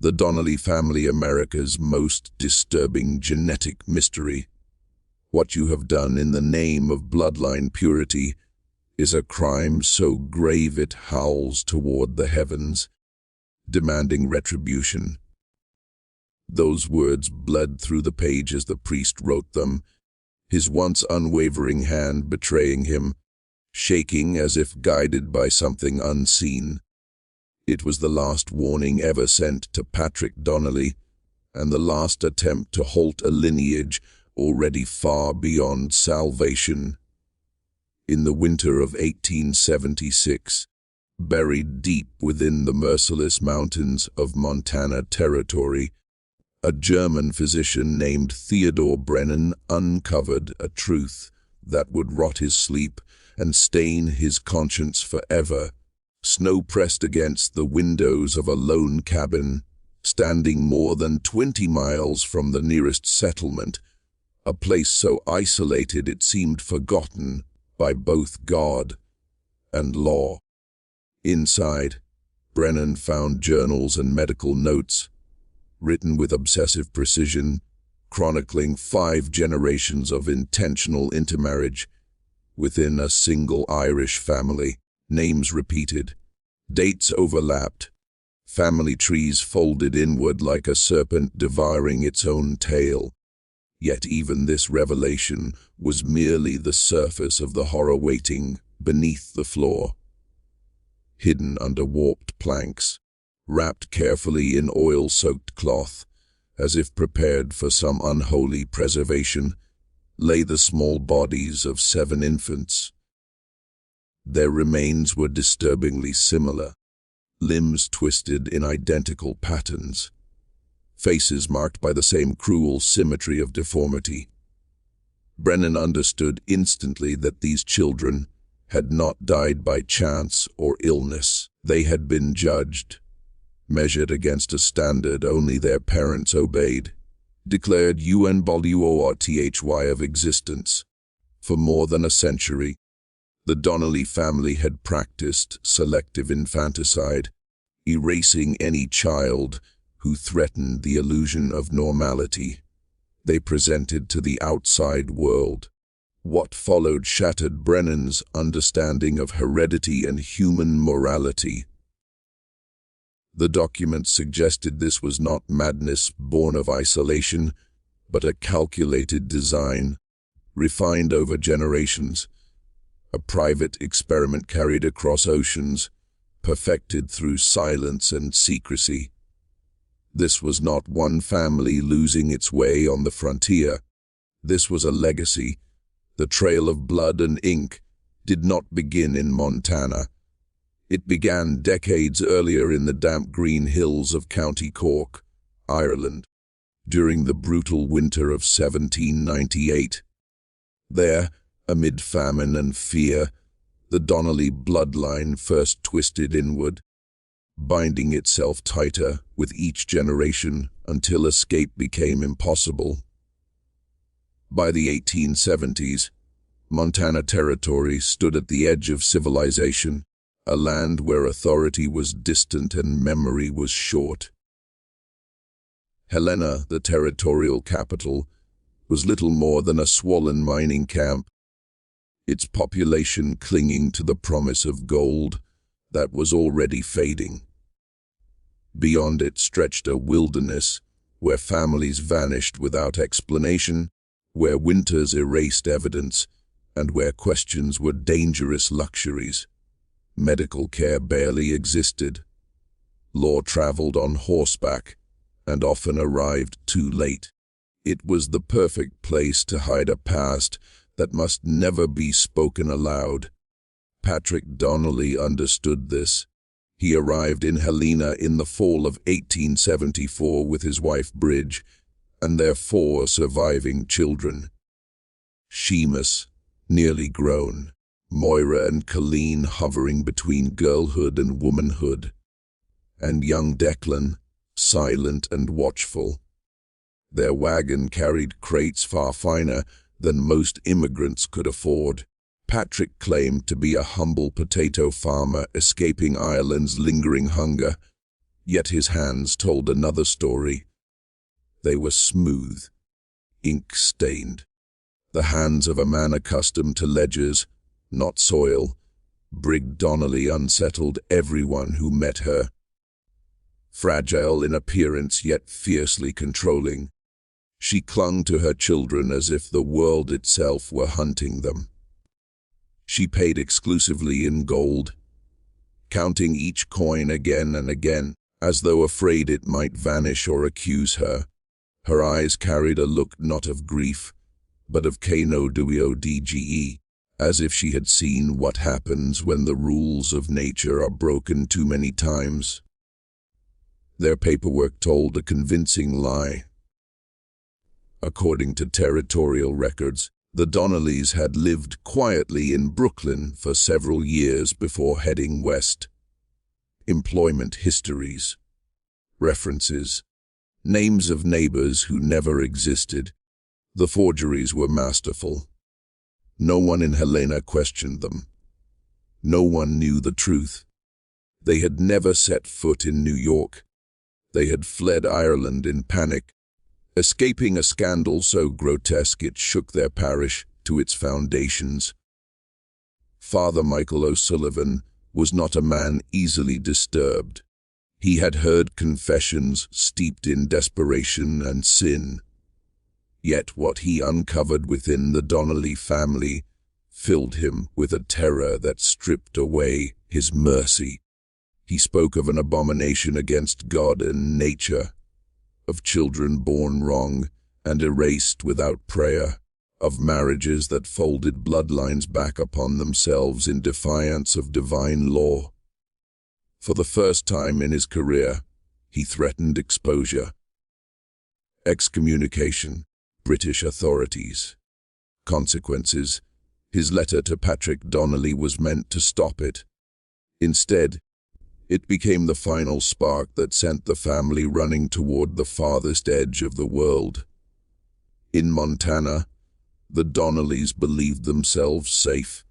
The Donnelly family, America's most disturbing genetic mystery. What you have done in the name of bloodline purity is a crime so grave it howls toward the heavens, demanding retribution. Those words bled through the page as the priest wrote them, his once unwavering hand betraying him, shaking as if guided by something unseen. It was the last warning ever sent to Patrick Donnelly, and the last attempt to halt a lineage already far beyond salvation. In the winter of 1876, buried deep within the merciless mountains of Montana Territory, a German physician named Theodore Brennan uncovered a truth that would rot his sleep and stain his conscience forever. Snow pressed against the windows of a lone cabin, standing more than 20 miles from the nearest settlement, a place so isolated it seemed forgotten by both God and law. Inside, Brennan found journals and medical notes, written with obsessive precision, chronicling 5 generations of intentional intermarriage within a single Irish family. Names repeated, dates overlapped, family trees folded inward like a serpent devouring its own tail. Yet even this revelation was merely the surface of the horror waiting beneath the floor. Hidden under warped planks, wrapped carefully in oil-soaked cloth, as if prepared for some unholy preservation, lay the small bodies of 7 infants. Their remains were disturbingly similar, limbs twisted in identical patterns, faces marked by the same cruel symmetry of deformity. Brennan understood instantly that these children had not died by chance or illness. They had been judged, measured against a standard only their parents obeyed, declared unworthy of existence. For more than a century, the Donnelly family had practiced selective infanticide, erasing any child who threatened the illusion of normality. They presented to the outside world. What followed shattered Brennan's understanding of heredity and human morality. The documents suggested this was not madness born of isolation, but a calculated design, refined over generations. A private experiment carried across oceans, perfected through silence and secrecy. This was not one family losing its way on the frontier. This was a legacy. The trail of blood and ink did not begin in Montana. It began decades earlier in the damp green hills of County Cork, Ireland, during the brutal winter of 1798. There, amid famine and fear, the Donnelly bloodline first twisted inward, binding itself tighter with each generation until escape became impossible. By the 1870s, Montana Territory stood at the edge of civilization, a land where authority was distant and memory was short. Helena, the territorial capital, was little more than a swollen mining camp, its population clinging to the promise of gold that was already fading. Beyond it stretched a wilderness where families vanished without explanation, where winters erased evidence, and where questions were dangerous luxuries. Medical care barely existed. Law traveled on horseback and often arrived too late. It was the perfect place to hide a past that must never be spoken aloud. Patrick Donnelly understood this. He arrived in Helena in the fall of 1874 with his wife Bridge and their 4 surviving children. Seamus, nearly grown, Moira and Colleen hovering between girlhood and womanhood, and young Declan, silent and watchful. Their wagon carried crates far finer than most immigrants could afford. Patrick claimed to be a humble potato farmer escaping Ireland's lingering hunger, Yet his hands told another story. They were smooth, ink-stained. The hands of a man accustomed to ledgers, not soil. Brig Donnelly unsettled everyone who met her. Fragile in appearance yet fiercely controlling, she clung to her children as if the world itself were hunting them. She paid exclusively in gold, counting each coin again and again, as though afraid it might vanish or accuse her. Her eyes carried a look not of grief, but of Kno-Dwe-O-D-Ge, as if she had seen what happens when the rules of nature are broken too many times. Their paperwork told a convincing lie. According to territorial records, the Donnellys had lived quietly in Brooklyn for several years before heading west. Employment histories, references, names of neighbors who never existed. The forgeries were masterful. No one in Helena questioned them. No one knew the truth. They had never set foot in New York. They had fled Ireland in panic, escaping a scandal so grotesque it shook their parish to its foundations. Father Michael O'Sullivan was not a man easily disturbed. He had heard confessions steeped in desperation and sin. Yet what he uncovered within the Donnelly family filled him with a terror that stripped away his mercy. He spoke of an abomination against God and nature, of children born wrong and erased without prayer, of marriages that folded bloodlines back upon themselves in defiance of divine law. For the first time in his career, he threatened exposure, excommunication, British authorities. Consequences. His letter to Patrick Donnelly was meant to stop it. Instead, it became the final spark that sent the family running toward the farthest edge of the world. In Montana, the Donnellys believed themselves safe.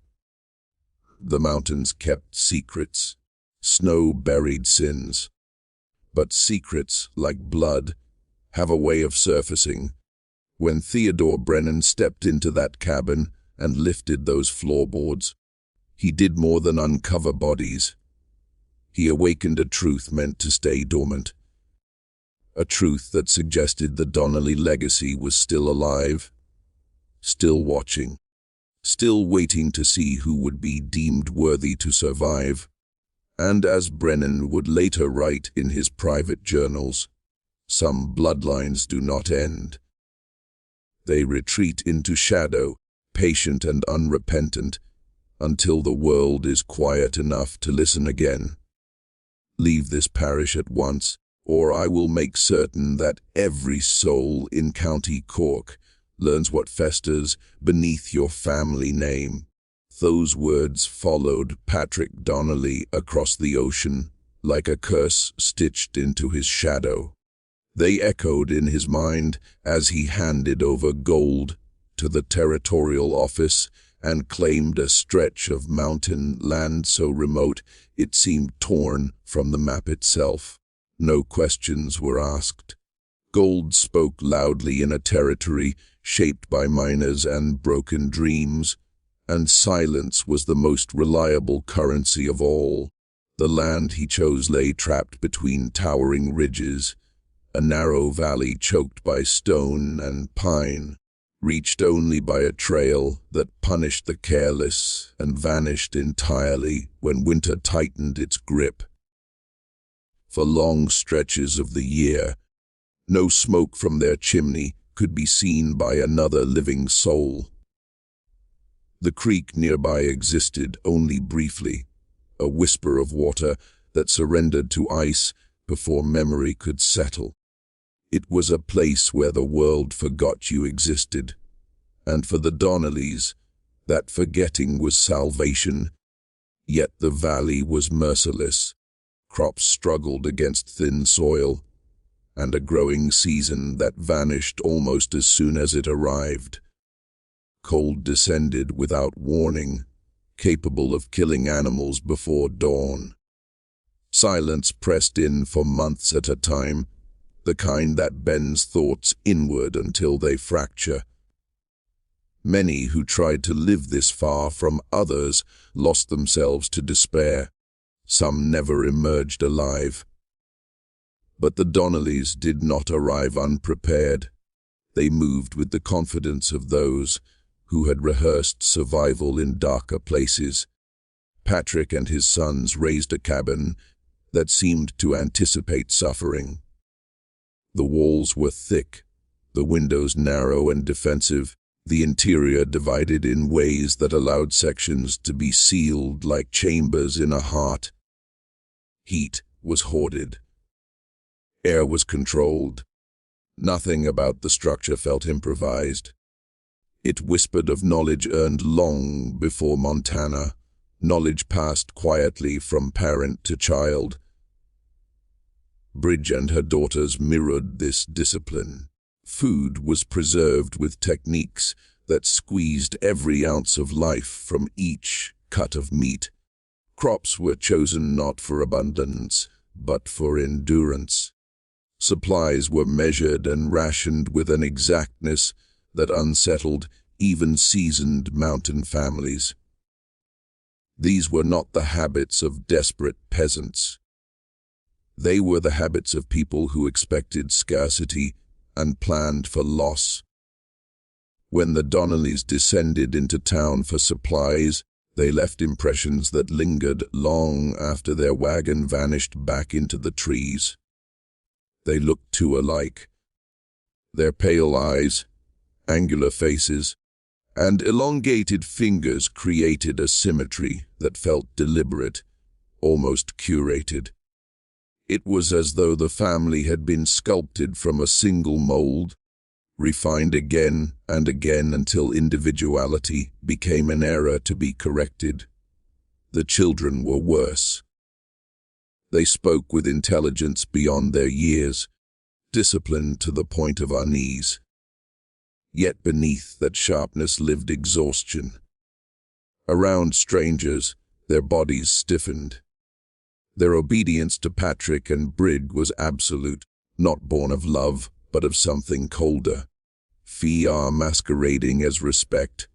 The mountains kept secrets, snow-buried sins. But secrets, like blood, have a way of surfacing. When Theodore Brennan stepped into that cabin and lifted those floorboards, he did more than uncover bodies. He awakened a truth meant to stay dormant. A truth that suggested the Donnelly legacy was still alive, still watching, still waiting to see who would be deemed worthy to survive. And as Brennan would later write in his private journals, some bloodlines do not end. They retreat into shadow, patient and unrepentant, until the world is quiet enough to listen again. Leave this parish at once, or I will make certain that every soul in County Cork learns what festers beneath your family name. Those words followed Patrick Donnelly across the ocean, like a curse stitched into his shadow. They echoed in his mind as he handed over gold to the territorial office and claimed a stretch of mountain land so remote it seemed torn from the map itself. No questions were asked. Gold spoke loudly in a territory shaped by miners and broken dreams, and silence was the most reliable currency of all. The land he chose lay trapped between towering ridges, a narrow valley choked by stone and pine, reached only by a trail that punished the careless and vanished entirely when winter tightened its grip. For long stretches of the year, no smoke from their chimney could be seen by another living soul. The creek nearby existed only briefly, a whisper of water that surrendered to ice before memory could settle. It was a place where the world forgot you existed, and for the Donnellys, that forgetting was salvation. Yet the valley was merciless. Crops struggled against thin soil, and a growing season that vanished almost as soon as it arrived. Cold descended without warning, capable of killing animals before dawn. Silence pressed in for months at a time, the kind that bends thoughts inward until they fracture. Many who tried to live this far from others lost themselves to despair. Some never emerged alive. But the Donnellys did not arrive unprepared. They moved with the confidence of those who had rehearsed survival in darker places. Patrick and his sons raised a cabin that seemed to anticipate suffering. The walls were thick, the windows narrow and defensive, the interior divided in ways that allowed sections to be sealed like chambers in a heart. Heat was hoarded. Air was controlled. Nothing about the structure felt improvised. It whispered of knowledge earned long before Montana, knowledge passed quietly from parent to child. Bridge and her daughters mirrored this discipline. Food was preserved with techniques that squeezed every ounce of life from each cut of meat. Crops were chosen not for abundance, but for endurance. Supplies were measured and rationed with an exactness that unsettled even seasoned mountain families. These were not the habits of desperate peasants. They were the habits of people who expected scarcity and planned for loss. When the Donnellys descended into town for supplies, they left impressions that lingered long after their wagon vanished back into the trees. They looked too alike. Their pale eyes, angular faces, and elongated fingers created a symmetry that felt deliberate, almost curated. It was as though the family had been sculpted from a single mold, refined again and again until individuality became an error to be corrected. The children were worse. They spoke with intelligence beyond their years, disciplined to the point of unease. Yet beneath that sharpness lived exhaustion. Around strangers, their bodies stiffened. Their obedience to Patrick and Brig was absolute, not born of love, but of something colder. Fear masquerading as respect.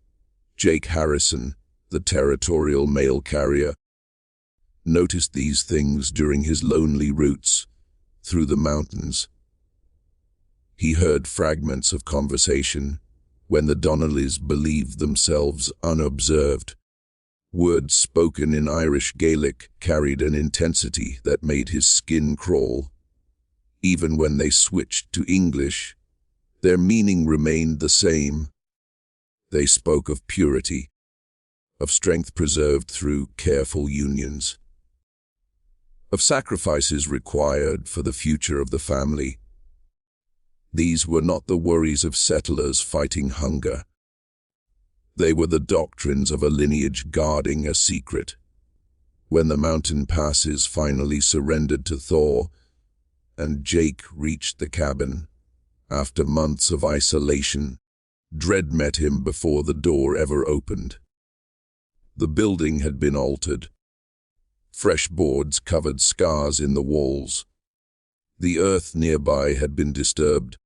Jake Harrison, the territorial mail carrier, noticed these things during his lonely routes through the mountains. He heard fragments of conversation when the Donnellys believed themselves unobserved. Words spoken in Irish Gaelic carried an intensity that made his skin crawl. Even when they switched to English, their meaning remained the same. They spoke of purity, of strength preserved through careful unions, of sacrifices required for the future of the family. These were not the worries of settlers fighting hunger. They were the doctrines of a lineage guarding a secret. When the mountain passes finally surrendered to Thor, and Jake reached the cabin, after months of isolation, dread met him before the door ever opened. The building had been altered. Fresh boards covered scars in the walls. The earth nearby had been disturbed,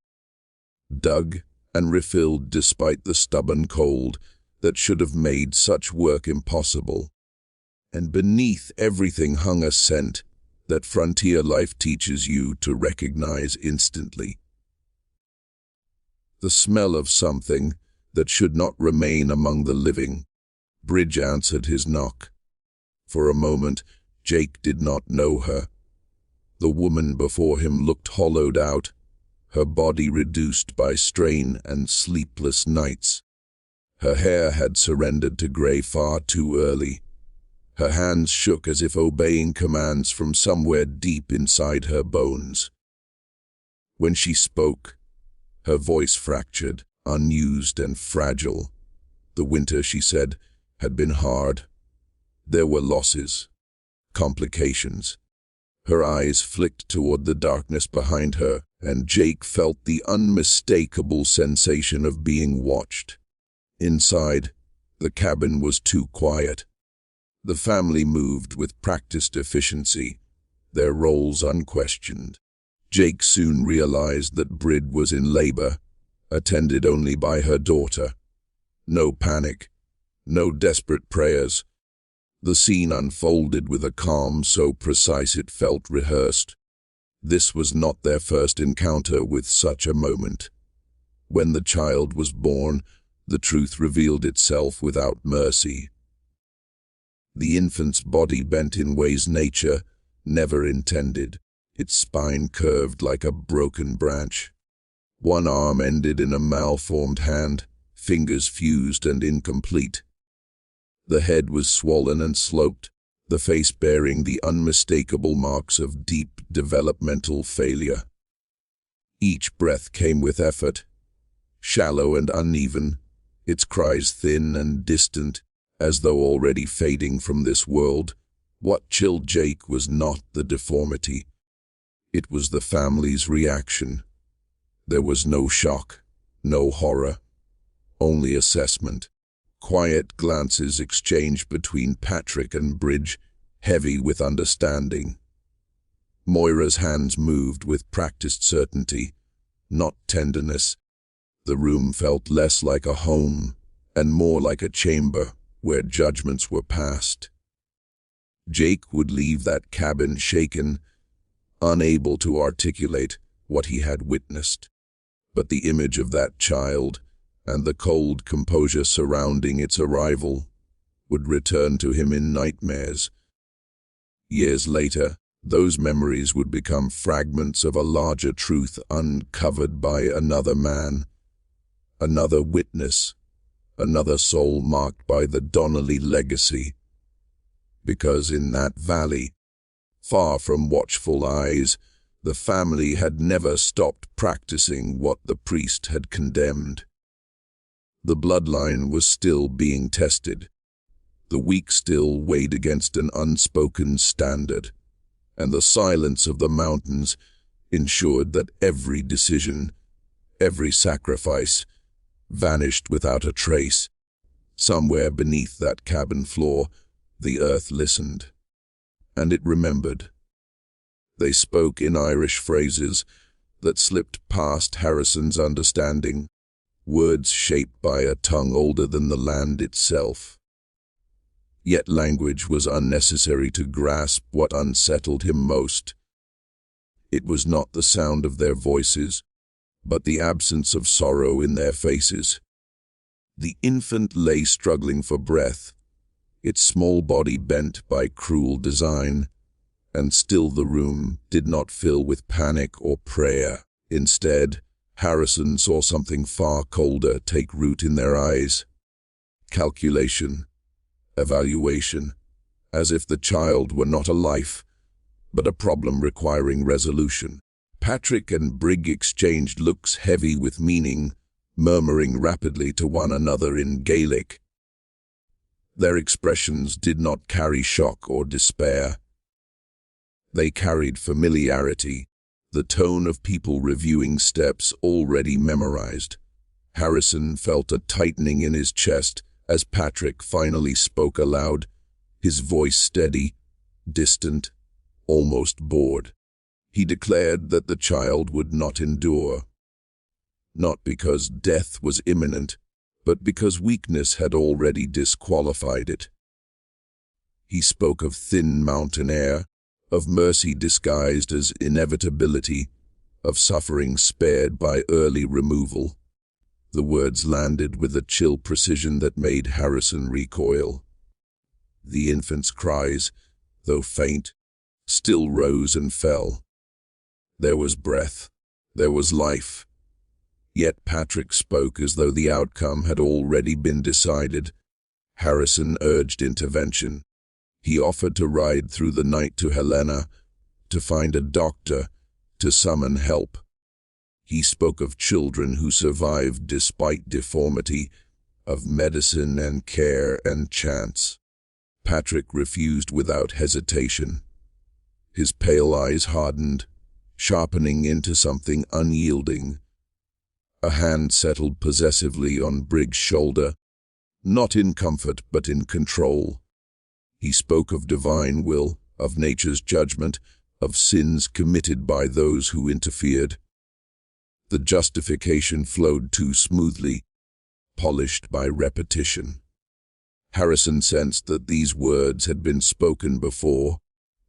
dug and refilled despite the stubborn cold that should have made such work impossible. And beneath everything hung a scent that frontier life teaches you to recognize instantly. The smell of something that should not remain among the living. Bridge answered his knock. For a moment, Jake did not know her. The woman before him looked hollowed out, her body reduced by strain and sleepless nights. Her hair had surrendered to gray far too early. Her hands shook as if obeying commands from somewhere deep inside her bones. When she spoke, her voice fractured, unused and fragile. The winter, she said, had been hard. There were losses, complications. Her eyes flicked toward the darkness behind her, and Jake felt the unmistakable sensation of being watched. Inside, the cabin was too quiet. The family moved with practiced efficiency, their roles unquestioned. Jake soon realized that Brid was in labor, attended only by her daughter. No panic, no desperate prayers. The scene unfolded with a calm so precise it felt rehearsed. This was not their first encounter with such a moment. When the child was born, the truth revealed itself without mercy. The infant's body bent in ways nature never intended, its spine curved like a broken branch. One arm ended in a malformed hand, fingers fused and incomplete. The head was swollen and sloped, the face bearing the unmistakable marks of deep developmental failure. Each breath came with effort, shallow and uneven, its cries thin and distant, as though already fading from this world. What chilled Jake was not the deformity. It was the family's reaction. There was no shock, no horror, only assessment. Quiet glances exchanged between Patrick and Bridge, heavy with understanding. Moira's hands moved with practiced certainty, not tenderness. The room felt less like a home and more like a chamber where judgments were passed. Jake would leave that cabin shaken, unable to articulate what he had witnessed. But the image of that child and the cold composure surrounding its arrival would return to him in nightmares. Years later, those memories would become fragments of a larger truth uncovered by another man, another witness, another soul marked by the Donnelly legacy. Because in that valley, far from watchful eyes, the family had never stopped practicing what the priest had condemned. The bloodline was still being tested. The weak still weighed against an unspoken standard, and the silence of the mountains ensured that every decision, every sacrifice, vanished without a trace. Somewhere beneath that cabin floor, the earth listened, and it remembered. They spoke in Irish phrases that slipped past Harrison's understanding, words shaped by a tongue older than the land itself. Yet language was unnecessary to grasp what unsettled him most. It was not the sound of their voices, but the absence of sorrow in their faces. The infant lay struggling for breath, its small body bent by cruel design, and still the room did not fill with panic or prayer. Instead, Harrison saw something far colder take root in their eyes. Calculation, evaluation, as if the child were not a life, but a problem requiring resolution. Patrick and Brig exchanged looks heavy with meaning, murmuring rapidly to one another in Gaelic. Their expressions did not carry shock or despair. They carried familiarity, the tone of people reviewing steps already memorized. Harrison felt a tightening in his chest as Patrick finally spoke aloud, his voice steady, distant, almost bored. He declared that the child would not endure, not because death was imminent, but because weakness had already disqualified it. He spoke of thin mountain air, of mercy disguised as inevitability, of suffering spared by early removal. The words landed with a chill precision that made Harrison recoil. The infant's cries, though faint, still rose and fell. There was breath, there was life. Yet Patrick spoke as though the outcome had already been decided. Harrison urged intervention. He offered to ride through the night to Helena, to find a doctor, to summon help. He spoke of children who survived despite deformity, of medicine and care and chance. Patrick refused without hesitation. His pale eyes hardened, sharpening into something unyielding. A hand settled possessively on Brig's shoulder, not in comfort but in control. He spoke of divine will, of nature's judgment, of sins committed by those who interfered. The justification flowed too smoothly, polished by repetition. Harrison sensed that these words had been spoken before,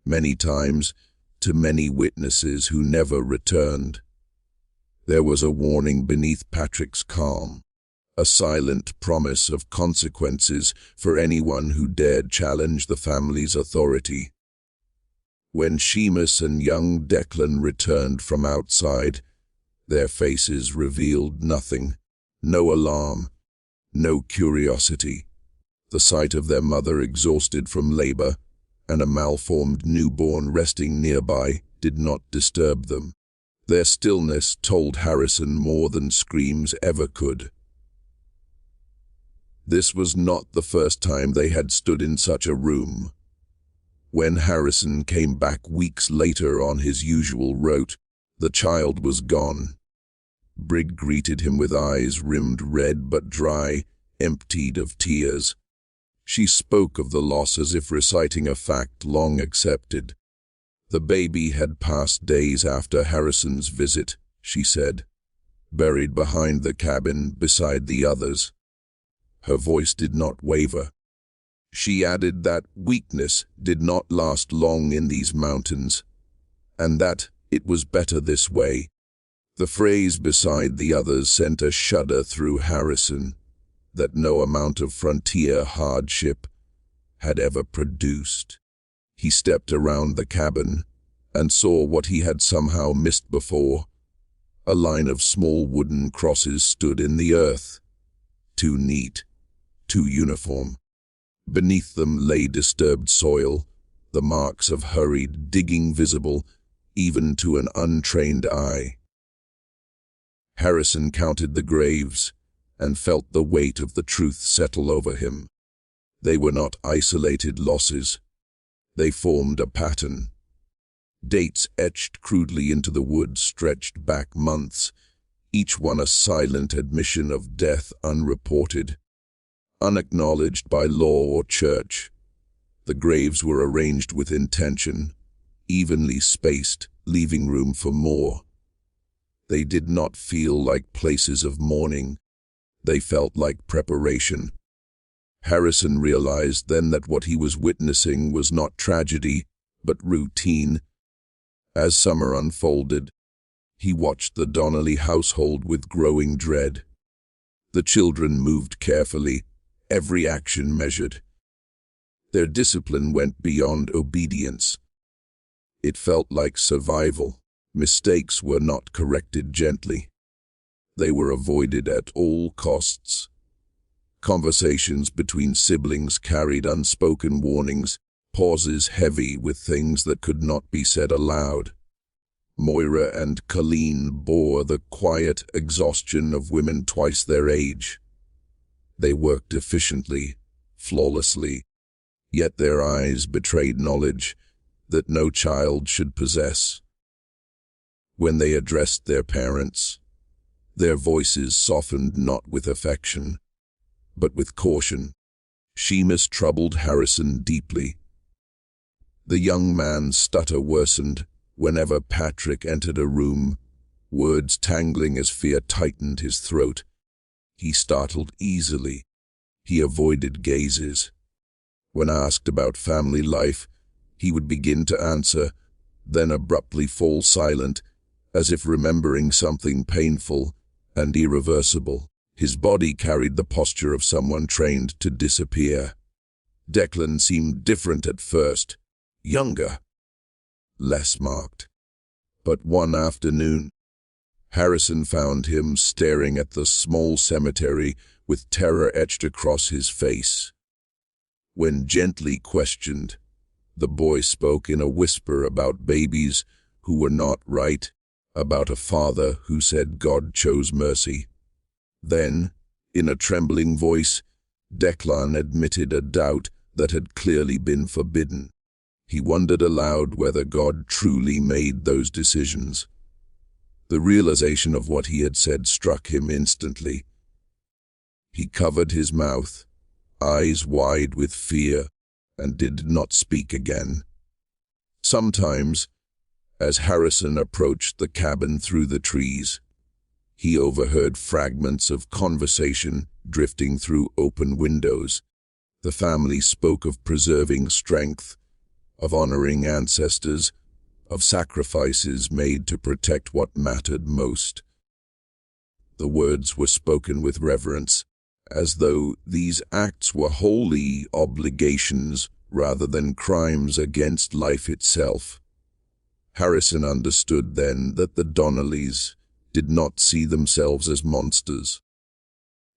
many times, to many witnesses who never returned. There was a warning beneath Patrick's calm, a silent promise of consequences for anyone who dared challenge the family's authority. When Seamus and young Declan returned from outside, their faces revealed nothing, no alarm, no curiosity. The sight of their mother exhausted from labor and a malformed newborn resting nearby did not disturb them. Their stillness told Harrison more than screams ever could. This was not the first time they had stood in such a room. When Harrison came back weeks later on his usual route, the child was gone. Brig greeted him with eyes rimmed red but dry, emptied of tears. She spoke of the loss as if reciting a fact long accepted. The baby had passed days after Harrison's visit, she said, buried behind the cabin beside the others. Her voice did not waver. She added that weakness did not last long in these mountains, and that it was better this way. The phrase beside the others sent a shudder through Harrison that no amount of frontier hardship had ever produced. He stepped around the cabin and saw what he had somehow missed before. A line of small wooden crosses stood in the earth, too neat, too uniform. Beneath them lay disturbed soil, the marks of hurried digging visible even to an untrained eye. Harrison counted the graves and felt the weight of the truth settle over him. They were not isolated losses. They formed a pattern. Dates etched crudely into the wood stretched back months, each one a silent admission of death unreported, unacknowledged by law or church. The graves were arranged with intention, evenly spaced, leaving room for more. They did not feel like places of mourning. They felt like preparation. Harrison realized then that what he was witnessing was not tragedy, but routine. As summer unfolded, he watched the Donnelly household with growing dread. The children moved carefully, every action measured. Their discipline went beyond obedience. It felt like survival. Mistakes were not corrected gently. They were avoided at all costs. Conversations between siblings carried unspoken warnings, pauses heavy with things that could not be said aloud. Moira and Colleen bore the quiet exhaustion of women twice their age. They worked efficiently, flawlessly, yet their eyes betrayed knowledge that no child should possess. When they addressed their parents, their voices softened not with affection, but with caution. Seamus troubled Harrison deeply. The young man's stutter worsened whenever Patrick entered a room, words tangling as fear tightened his throat. He startled easily. He avoided gazes. When asked about family life, he would begin to answer, then abruptly fall silent, as if remembering something painful and irreversible. His body carried the posture of someone trained to disappear. Declan seemed different at first, younger, less marked. But one afternoon, Harrison found him staring at the small cemetery with terror etched across his face. When gently questioned, the boy spoke in a whisper about babies who were not right, about a father who said God chose mercy. Then, in a trembling voice, Declan admitted a doubt that had clearly been forbidden. He wondered aloud whether God truly made those decisions. The realization of what he had said struck him instantly. He covered his mouth, eyes wide with fear, and did not speak again. Sometimes, As Harrison approached the cabin through the trees, he overheard fragments of conversation drifting through open windows. The family spoke of preserving strength, of honoring ancestors, of sacrifices made to protect what mattered most. The words were spoken with reverence, as though these acts were holy obligations rather than crimes against life itself. Harrison understood then that the Donnellys did not see themselves as monsters.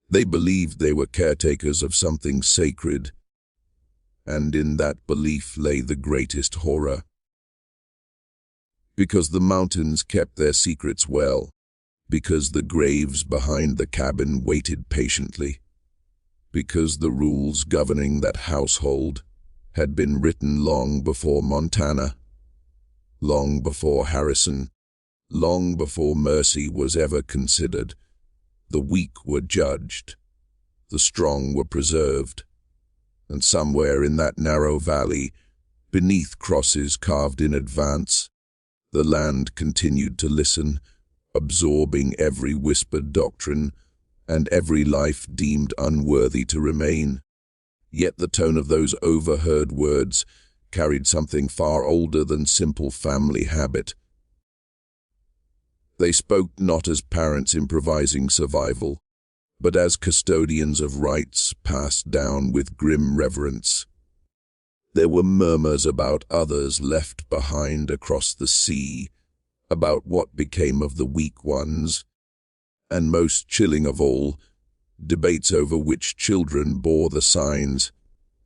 They believed they were caretakers of something sacred, and in that belief lay the greatest horror. Because the mountains kept their secrets well, because the graves behind the cabin waited patiently, because the rules governing that household had been written long before Montana, long before Harrison, long before mercy was ever considered. The weak were judged, the strong were preserved, and somewhere in that narrow valley, beneath crosses carved in advance, the land continued to listen, absorbing every whispered doctrine and every life deemed unworthy to remain. Yet the tone of those overheard words carried something far older than simple family habit. They spoke not as parents improvising survival, but as custodians of rights passed down with grim reverence. There were murmurs about others left behind across the sea, about what became of the weak ones, and most chilling of all, debates over which children bore the signs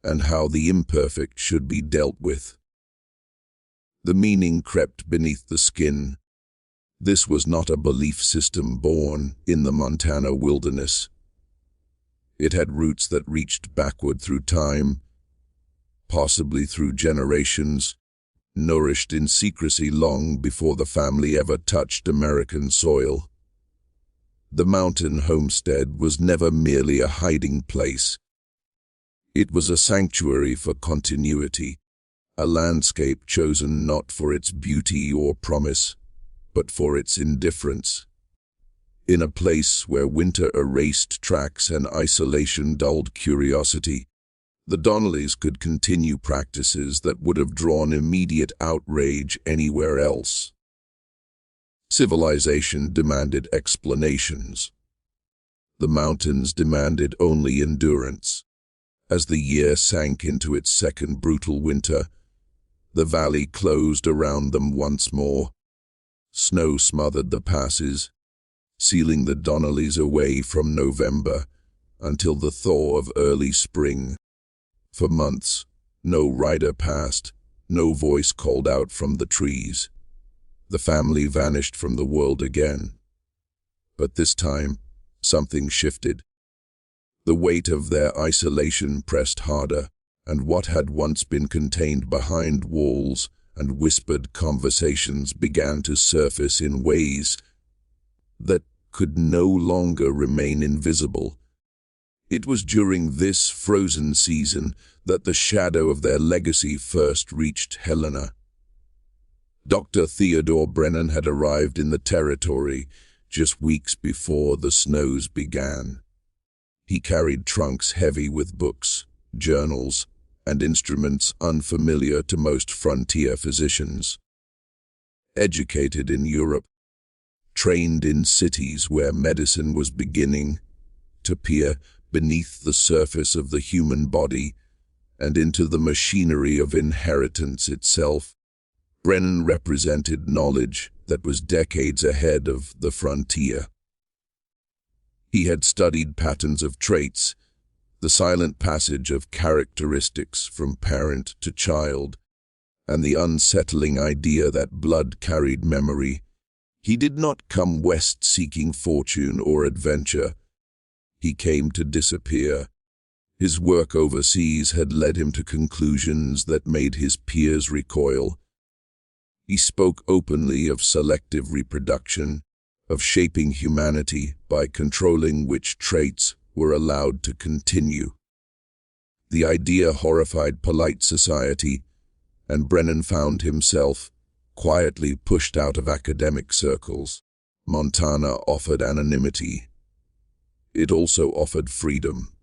and how the imperfect should be dealt with. The meaning crept beneath the skin. This was not a belief system born in the Montana wilderness. It had roots that reached backward through time, possibly through generations, nourished in secrecy long before the family ever touched American soil. The mountain homestead was never merely a hiding place. It was a sanctuary for continuity, a landscape chosen not for its beauty or promise, but for its indifference. In a place where winter erased tracks and isolation dulled curiosity, the Donnellys could continue practices that would have drawn immediate outrage anywhere else. Civilization demanded explanations. The mountains demanded only endurance. As the year sank into its second brutal winter, the valley closed around them once more. Snow smothered the passes, sealing the Donnellys away from November until the thaw of early spring. For months, no rider passed, no voice called out from the trees. The family vanished from the world again. But this time, something shifted. The weight of their isolation pressed harder, and what had once been contained behind walls and whispered conversations began to surface in ways that could no longer remain invisible. It was during this frozen season that the shadow of their legacy first reached Helena. Dr. Theodore Brennan had arrived in the territory just weeks before the snows began. He carried trunks heavy with books, journals, and instruments unfamiliar to most frontier physicians. Educated in Europe, trained in cities where medicine was beginning to peer beneath the surface of the human body and into the machinery of inheritance itself, Brennan represented knowledge that was decades ahead of the frontier. He had studied patterns of traits, the silent passage of characteristics from parent to child, and the unsettling idea that blood carried memory. He did not come west seeking fortune or adventure. He came to disappear. His work overseas had led him to conclusions that made his peers recoil. He spoke openly of selective reproduction, of shaping humanity by controlling which traits were allowed to continue. The idea horrified polite society, and Brennan found himself, quietly pushed out of academic circles. Montana offered anonymity. It also offered freedom,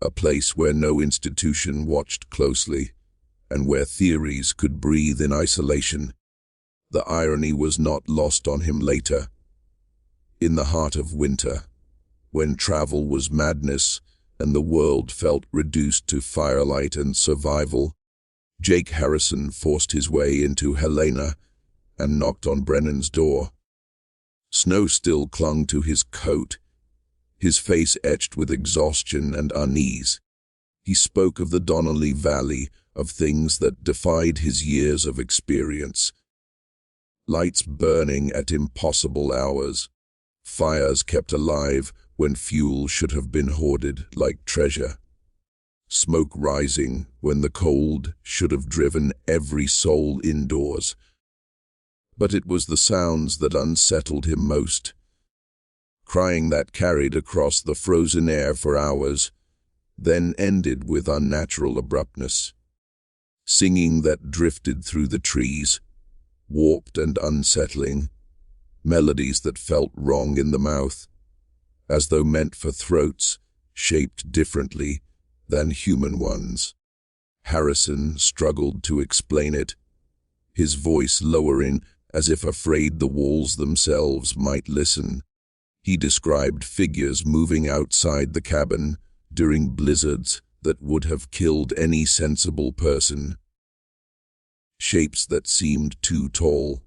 a place where no institution watched closely, and where theories could breathe in isolation. The irony was not lost on him later. In the heart of winter, when travel was madness and the world felt reduced to firelight and survival, Jake Harrison forced his way into Helena and knocked on Brennan's door. Snow still clung to his coat, his face etched with exhaustion and unease. He spoke of the Donnelly Valley, of things that defied his years of experience. Lights burning at impossible hours, fires kept alive when fuel should have been hoarded like treasure, smoke rising when the cold should have driven every soul indoors. But it was the sounds that unsettled him most. Crying that carried across the frozen air for hours, then ended with unnatural abruptness. Singing that drifted through the trees, warped and unsettling, melodies that felt wrong in the mouth, as though meant for throats shaped differently than human ones. Harrison struggled to explain it, his voice lowering as if afraid the walls themselves might listen. He described figures moving outside the cabin during blizzards that would have killed any sensible person. Shapes that seemed too tall,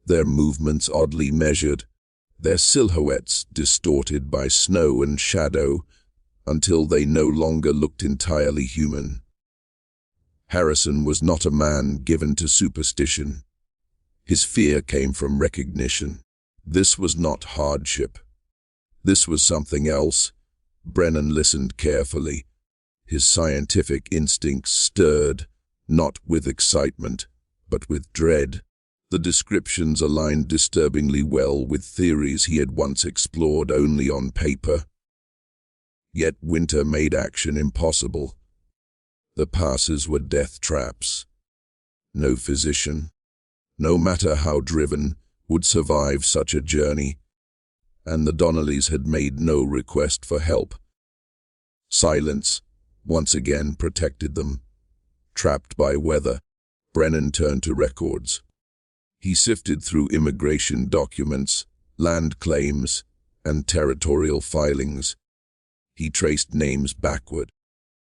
their movements oddly measured, their silhouettes distorted by snow and shadow until they no longer looked entirely human. Harrison was not a man given to superstition. His fear came from recognition. This was not hardship. This was something else. Brennan listened carefully. His scientific instincts stirred, not with excitement, but with dread. The descriptions aligned disturbingly well with theories he had once explored only on paper. Yet winter made action impossible. The passes were death traps. No physician, no matter how driven, would survive such a journey, and the Donnellys had made no request for help. Silence once again protected them. Trapped by weather, Brennan turned to records. He sifted through immigration documents, land claims, and territorial filings. He traced names backward,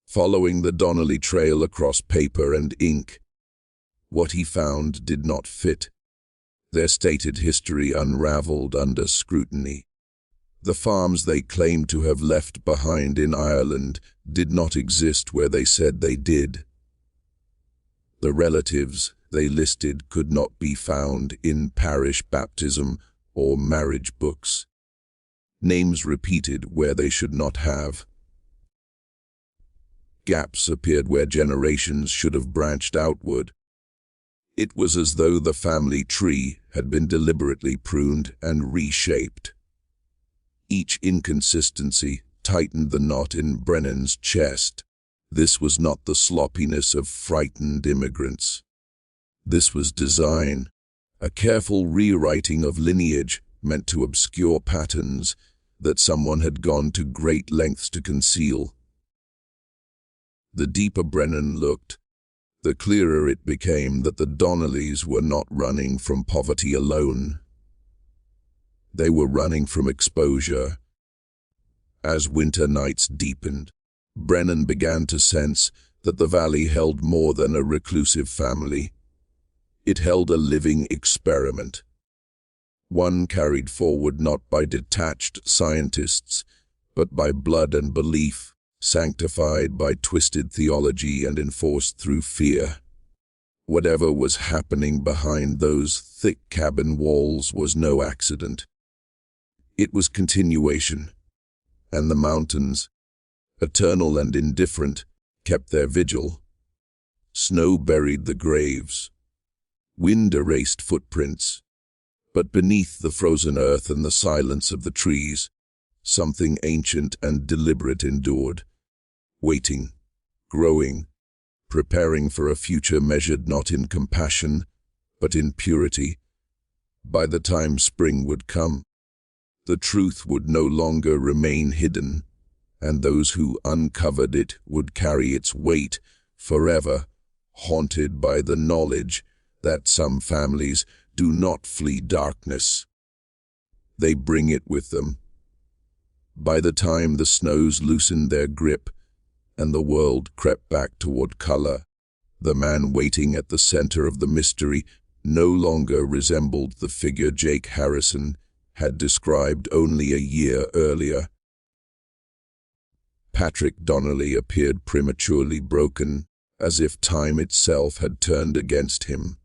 following the Donnelly trail across paper and ink. What he found did not fit. Their stated history unraveled under scrutiny. The farms they claimed to have left behind in Ireland did not exist where they said they did. The relatives they listed could not be found in parish baptism or marriage books. Names repeated where they should not have. Gaps appeared where generations should have branched outward. It was as though the family tree had been deliberately pruned and reshaped. Each inconsistency tightened the knot in Brennan's chest. This was not the sloppiness of frightened immigrants. This was design, a careful rewriting of lineage meant to obscure patterns that someone had gone to great lengths to conceal. The deeper Brennan looked, the clearer it became that the Donnellys were not running from poverty alone. They were running from exposure. As winter nights deepened, Brennan began to sense that the valley held more than a reclusive family. It held a living experiment, one carried forward not by detached scientists, but by blood and belief, sanctified by twisted theology and enforced through fear. Whatever was happening behind those thick cabin walls was no accident. It was continuation, and the mountains, eternal and indifferent, kept their vigil. Snow buried the graves. Wind erased footprints. But beneath the frozen earth and the silence of the trees, something ancient and deliberate endured, waiting, growing, preparing for a future measured not in compassion, but in purity. By the time spring would come, the truth would no longer remain hidden, and those who uncovered it would carry its weight forever, haunted by the knowledge that some families do not flee darkness. They bring it with them. By the time the snows loosened their grip and the world crept back toward color, the man waiting at the center of the mystery no longer resembled the figure Jake Harrison had described only a year earlier. Patrick Donnelly appeared prematurely broken, as if time itself had turned against him.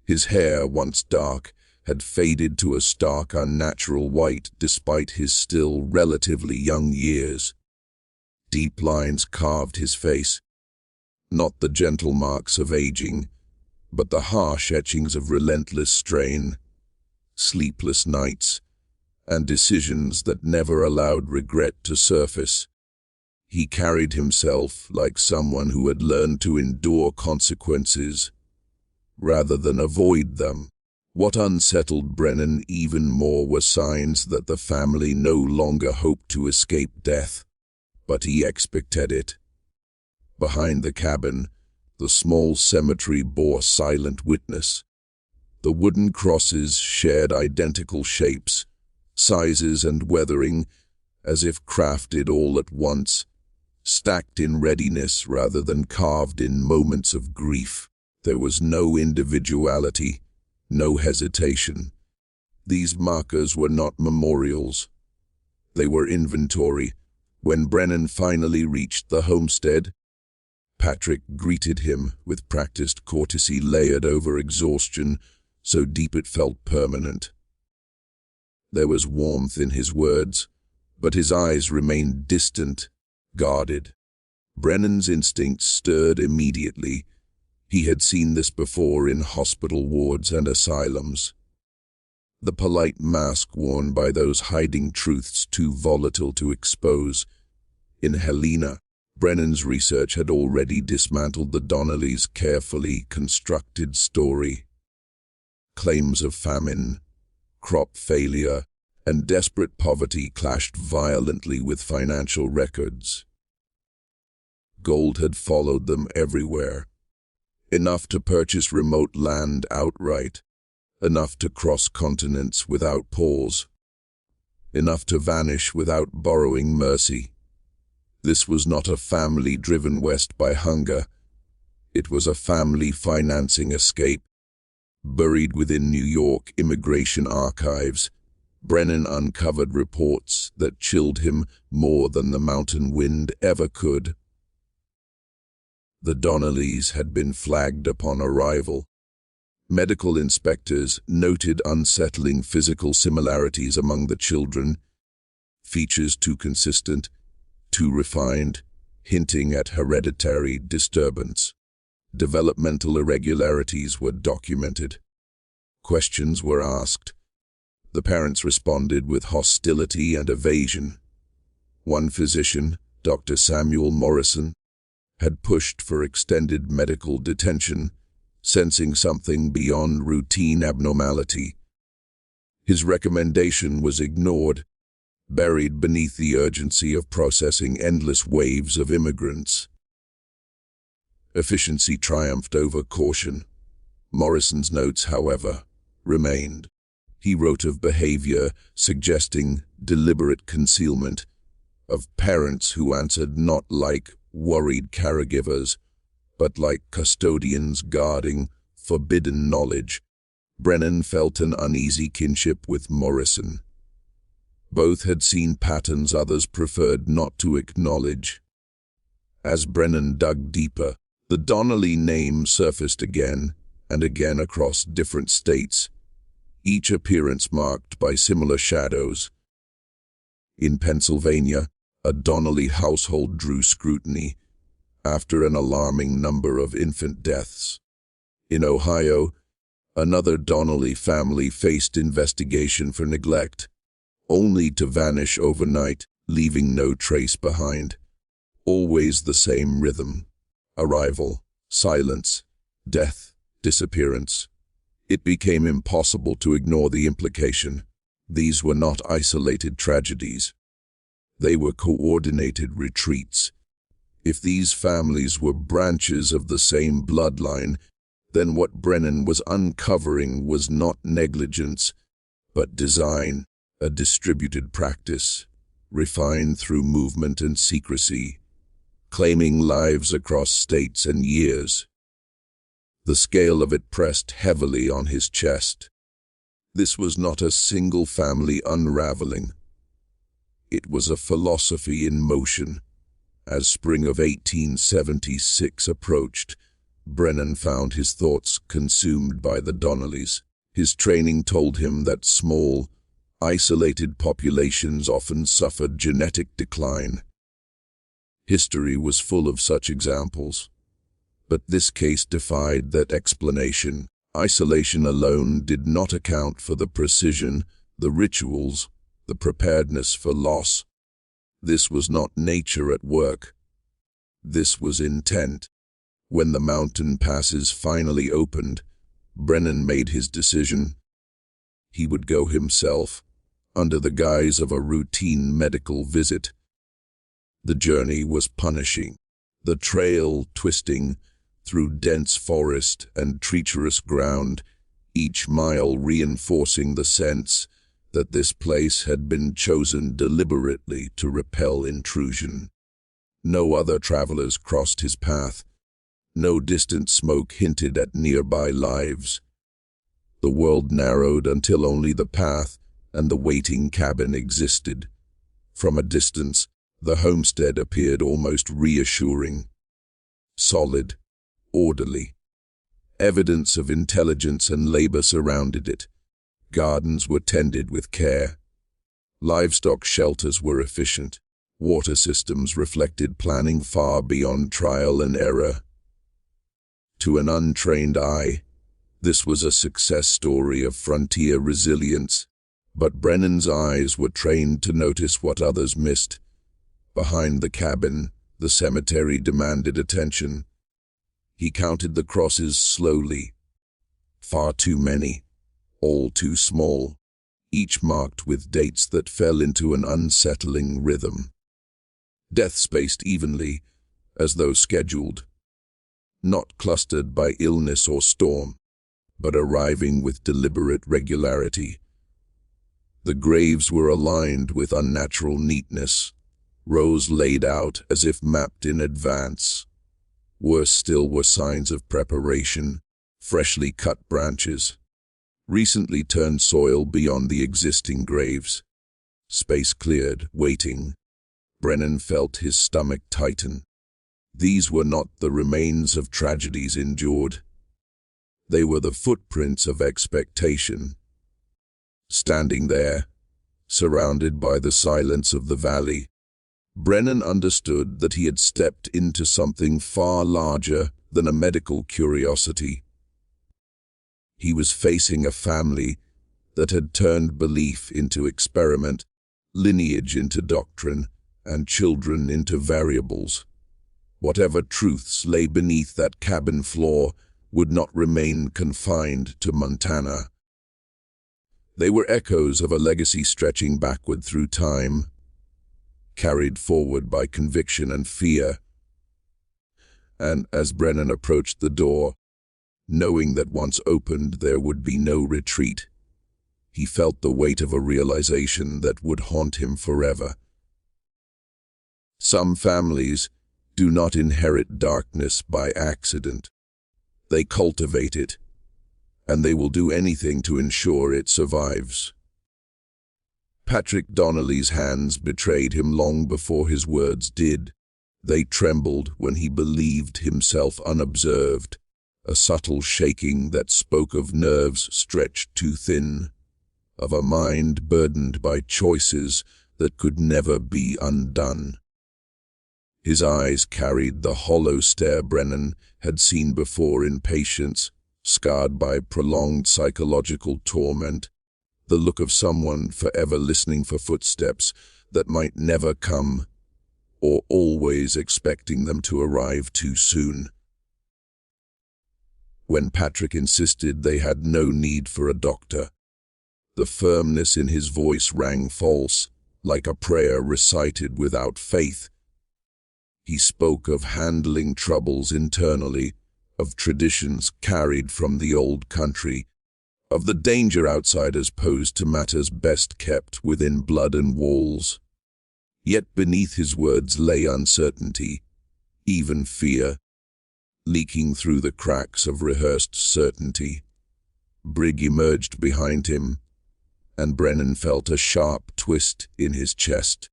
His hair, once dark, had faded to a stark, unnatural white despite his still relatively young years. Deep lines carved his face, not the gentle marks of aging, but the harsh etchings of relentless strain, sleepless nights, and decisions that never allowed regret to surface. He carried himself like someone who had learned to endure consequences rather than avoid them. What unsettled Brennan even more were signs that the family no longer hoped to escape death, but he expected it. Behind the cabin, the small cemetery bore silent witness. The wooden crosses shared identical shapes, sizes, and weathering, as if crafted all at once, stacked in readiness rather than carved in moments of grief. There was no individuality, no hesitation. These markers were not memorials. They were inventory. When Brennan finally reached the homestead, Patrick greeted him with practiced courtesy layered over exhaustion, so deep it felt permanent. There was warmth in his words, but his eyes remained distant, guarded. Brennan's instincts stirred immediately. He had seen this before in hospital wards and asylums. The polite mask worn by those hiding truths too volatile to expose. In Helena, Brennan's research had already dismantled the Donnellys' carefully constructed story. Claims of famine, crop failure, and desperate poverty clashed violently with financial records. Gold had followed them everywhere. Enough to purchase remote land outright, enough to cross continents without pause, enough to vanish without borrowing mercy. This was not a family driven west by hunger. It was a family financing escape. Buried within New York immigration archives, Brennan uncovered reports that chilled him more than the mountain wind ever could. The Donnellys had been flagged upon arrival. Medical inspectors noted unsettling physical similarities among the children, features too consistent, too refined, hinting at hereditary disturbance. Developmental irregularities were documented. Questions were asked. The parents responded with hostility and evasion. One physician, Dr. Samuel Morrison, had pushed for extended medical detention, sensing something beyond routine abnormality. His recommendation was ignored, buried beneath the urgency of processing endless waves of immigrants. Efficiency triumphed over caution. Morrison's notes, however, remained. He wrote of behavior suggesting deliberate concealment, of parents who answered not like worried caregivers, but like custodians guarding forbidden knowledge. Brennan felt an uneasy kinship with Morrison. Both had seen patterns others preferred not to acknowledge. As Brennan dug deeper, the Donnelly name surfaced again and again across different states, each appearance marked by similar shadows. In Pennsylvania, a Donnelly household drew scrutiny after an alarming number of infant deaths. In Ohio, another Donnelly family faced investigation for neglect, only to vanish overnight, leaving no trace behind. Always the same rhythm: arrival, silence, death, disappearance. It became impossible to ignore the implication. These were not isolated tragedies. They were coordinated retreats. If these families were branches of the same bloodline, then what Brennan was uncovering was not negligence, but design, a distributed practice, refined through movement and secrecy, claiming lives across states and years. The scale of it pressed heavily on his chest. This was not a single family unraveling. It was a philosophy in motion. As spring of 1876 approached, Brennan found his thoughts consumed by the Donnellys. His training told him that small, isolated populations often suffered genetic decline. History was full of such examples, but this case defied that explanation. Isolation alone did not account for the precision, the rituals, the preparedness for loss. This was not nature at work. This was intent. When the mountain passes finally opened, Brennan made his decision. He would go himself, under the guise of a routine medical visit. The journey was punishing, the trail twisting through dense forest and treacherous ground, each mile reinforcing the sense that this place had been chosen deliberately to repel intrusion. No other travelers crossed his path. No distant smoke hinted at nearby lives. The world narrowed until only the path and the waiting cabin existed. From a distance, the homestead appeared almost reassuring. Solid, orderly. Evidence of intelligence and labor surrounded it. Gardens were tended with care. Livestock shelters were efficient. Water systems reflected planning far beyond trial and error. To an untrained eye, this was a success story of frontier resilience, but Brennan's eyes were trained to notice what others missed. Behind the cabin, the cemetery demanded attention. He counted the crosses slowly. Far too many. All too small, each marked with dates that fell into an unsettling rhythm. Death spaced evenly, as though scheduled, not clustered by illness or storm, but arriving with deliberate regularity. The graves were aligned with unnatural neatness, rows laid out as if mapped in advance. Worse still were signs of preparation, freshly cut branches, recently turned soil beyond the existing graves. Space cleared, waiting. Brennan felt his stomach tighten. These were not the remains of tragedies endured. They were the footprints of expectation. Standing there, surrounded by the silence of the valley, Brennan understood that he had stepped into something far larger than a medical curiosity. He was facing a family that had turned belief into experiment, lineage into doctrine, and children into variables. Whatever truths lay beneath that cabin floor would not remain confined to Montana. They were echoes of a legacy stretching backward through time, carried forward by conviction and fear. And as Brennan approached the door, knowing that once opened there would be no retreat, he felt the weight of a realization that would haunt him forever. Some families do not inherit darkness by accident. They cultivate it, and they will do anything to ensure it survives. Patrick Donnelly's hands betrayed him long before his words did. They trembled when he believed himself unobserved, a subtle shaking that spoke of nerves stretched too thin, of a mind burdened by choices that could never be undone. His eyes carried the hollow stare Brennan had seen before in patients, scarred by prolonged psychological torment, the look of someone forever listening for footsteps that might never come, or always expecting them to arrive too soon. when Patrick insisted they had no need for a doctor. The firmness in his voice rang false, like a prayer recited without faith. He spoke of handling troubles internally, of traditions carried from the old country, of the danger outsiders posed to matters best kept within blood and walls. Yet beneath his words lay uncertainty, even fear, leaking through the cracks of rehearsed certainty. Brigg emerged behind him, and Brennan felt a sharp twist in his chest.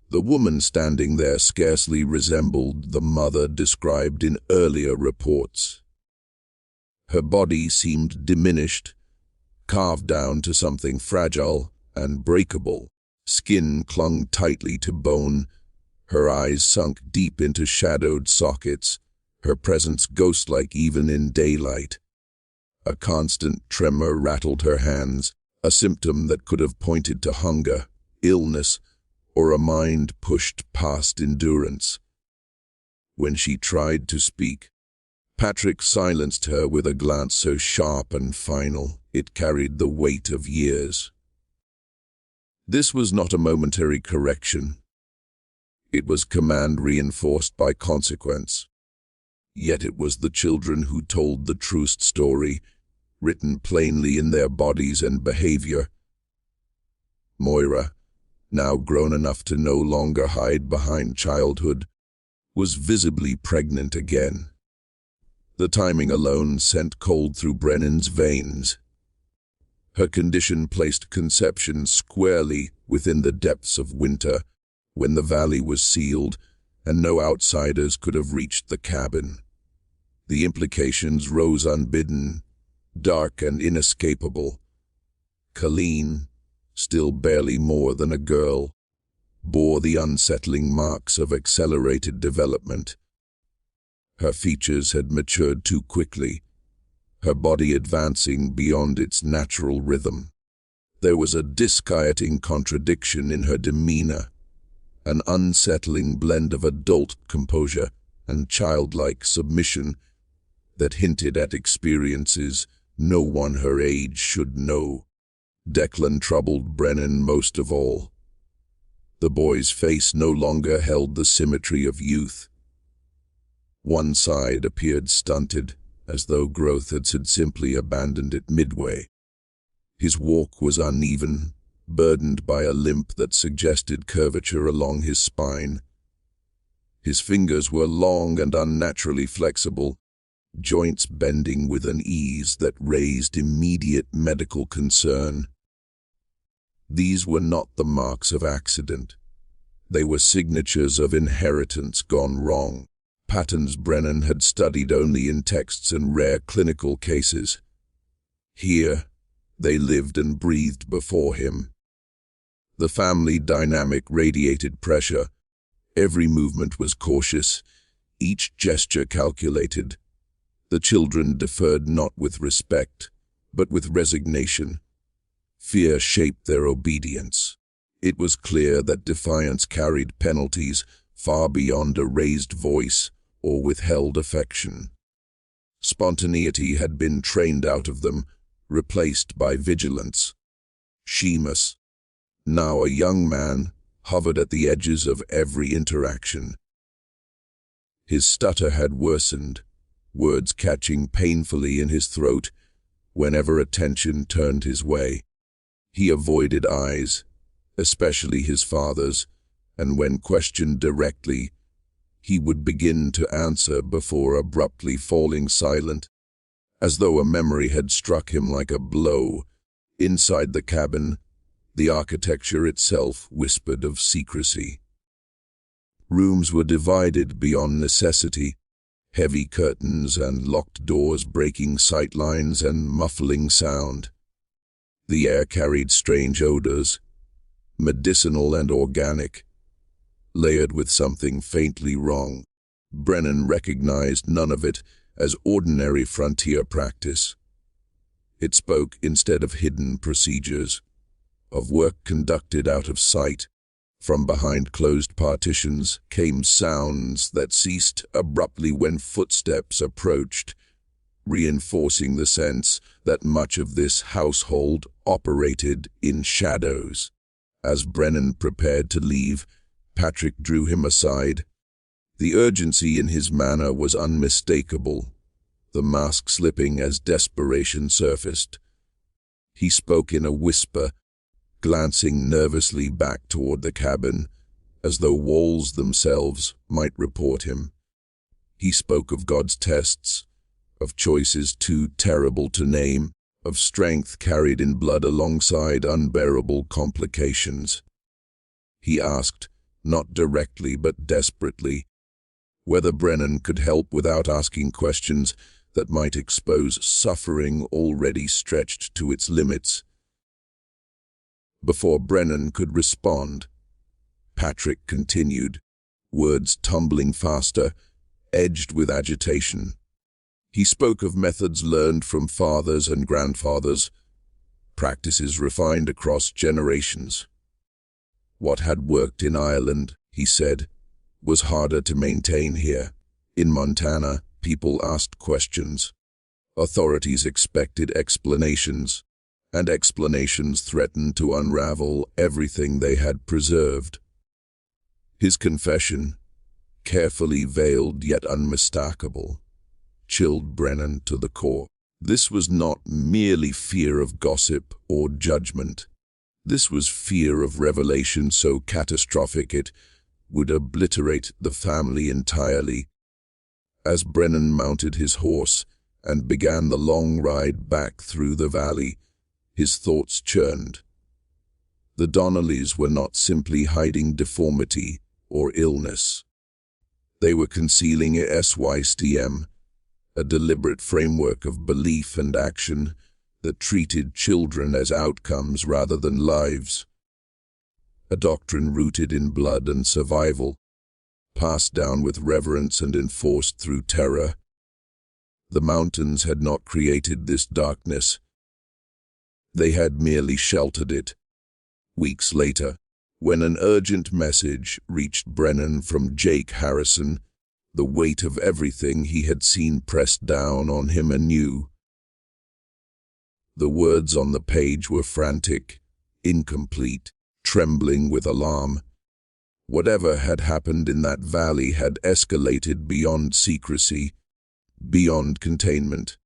The woman standing there scarcely resembled the mother described in earlier reports. Her body seemed diminished, carved down to something fragile and breakable. Skin clung tightly to bone, her eyes sunk deep into shadowed sockets, her presence ghost-like even in daylight. A constant tremor rattled her hands, a symptom that could have pointed to hunger, illness, or a mind pushed past endurance. When she tried to speak, Patrick silenced her with a glance so sharp and final it carried the weight of years. This was not a momentary correction. It was command reinforced by consequence. Yet it was the children who told the truest story, written plainly in their bodies and behavior. Moira, now grown enough to no longer hide behind childhood, was visibly pregnant again. The timing alone sent cold through Brennan's veins. Her condition placed conception squarely within the depths of winter, when the valley was sealed and no outsiders could have reached the cabin. The implications rose unbidden, dark and inescapable. Colleen, still barely more than a girl, bore the unsettling marks of accelerated development. Her features had matured too quickly, her body advancing beyond its natural rhythm. There was a disquieting contradiction in her demeanor, an unsettling blend of adult composure and childlike submission that hinted at experiences no one her age should know. Declan troubled Brennan most of all. The boy's face no longer held the symmetry of youth. One side appeared stunted, as though growth had simply abandoned it midway. His walk was uneven, burdened by a limp that suggested curvature along his spine. His fingers were long and unnaturally flexible, joints bending with an ease that raised immediate medical concern. These were not the marks of accident. They were signatures of inheritance gone wrong, patterns Brennan had studied only in texts and rare clinical cases. Here, they lived and breathed before him. The family dynamic radiated pressure. Every movement was cautious, each gesture calculated. The children deferred not with respect, but with resignation. Fear shaped their obedience. It was clear that defiance carried penalties far beyond a raised voice or withheld affection. Spontaneity had been trained out of them, replaced by vigilance. Seamus, now a young man, hovered at the edges of every interaction. His stutter had worsened, words catching painfully in his throat whenever attention turned his way. He avoided eyes, especially his father's, and when questioned directly, he would begin to answer before abruptly falling silent, as though a memory had struck him like a blow. Inside the cabin, the architecture itself whispered of secrecy. Rooms were divided beyond necessity, heavy curtains and locked doors breaking sight lines and muffling sound. The air carried strange odors, medicinal and organic, layered with something faintly wrong. Brennan recognized none of it as ordinary frontier practice. It spoke, instead of hidden procedures, of work conducted out of sight. From behind closed partitions came sounds that ceased abruptly when footsteps approached, reinforcing the sense that much of this household operated in shadows. As Brennan prepared to leave, Patrick drew him aside. The urgency in his manner was unmistakable, the mask slipping as desperation surfaced. He spoke in a whisper, glancing nervously back toward the cabin, as though walls themselves might report him. He spoke of God's tests, of choices too terrible to name, of strength carried in blood alongside unbearable complications. He asked, not directly but desperately, whether Brennan could help without asking questions that might expose suffering already stretched to its limits. Before Brennan could respond, Patrick continued, words tumbling faster, edged with agitation. He spoke of methods learned from fathers and grandfathers, practices refined across generations. What had worked in Ireland, he said, was harder to maintain here. In Montana, people asked questions. Authorities expected explanations, and explanations threatened to unravel everything they had preserved. His confession, carefully veiled yet unmistakable, chilled Brennan to the core. This was not merely fear of gossip or judgment. This was fear of revelation so catastrophic it would obliterate the family entirely. As Brennan mounted his horse and began the long ride back through the valley, his thoughts churned. The Donnellys were not simply hiding deformity or illness. They were concealing a SYSTM, a deliberate framework of belief and action that treated children as outcomes rather than lives. A doctrine rooted in blood and survival, passed down with reverence and enforced through terror. The mountains had not created this darkness. They had merely sheltered it. Weeks later, when an urgent message reached Brennan from Jake Harrison, the weight of everything he had seen pressed down on him anew. The words on the page were frantic, incomplete, trembling with alarm. Whatever had happened in that valley had escalated beyond secrecy, beyond containment.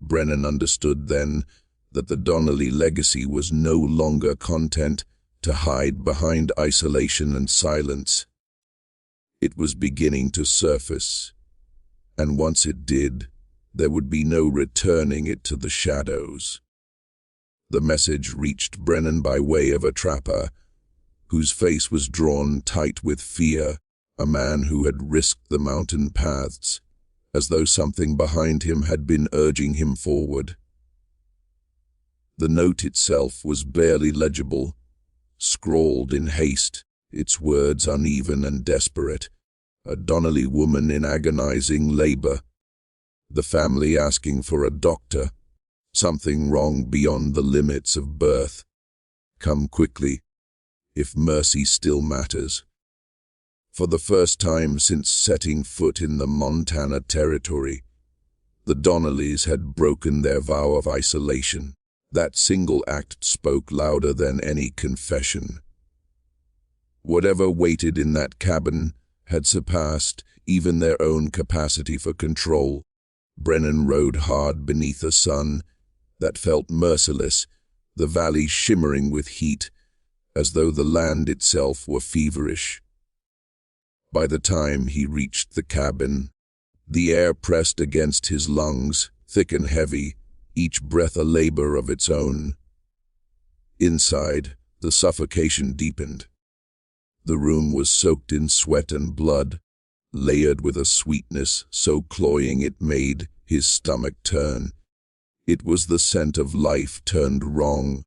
Brennan understood then that the Donnelly legacy was no longer content to hide behind isolation and silence. It was beginning to surface, and once it did, there would be no returning it to the shadows. The message reached Brennan by way of a trapper, whose face was drawn tight with fear, a man who had risked the mountain paths, as though something behind him had been urging him forward. The note itself was barely legible, scrawled in haste, its words uneven and desperate. A Donnelly woman in agonizing labor, the family asking for a doctor, something wrong beyond the limits of birth. Come quickly, if mercy still matters. For the first time since setting foot in the Montana territory, the Donnellys had broken their vow of isolation. That single act spoke louder than any confession. Whatever waited in that cabin had surpassed even their own capacity for control. Brennan rode hard beneath a sun that felt merciless, the valley shimmering with heat, as though the land itself were feverish. By the time he reached the cabin, the air pressed against his lungs, thick and heavy, each breath a labor of its own. Inside, the suffocation deepened. The room was soaked in sweat and blood, layered with a sweetness so cloying it made his stomach turn. It was the scent of life turned wrong,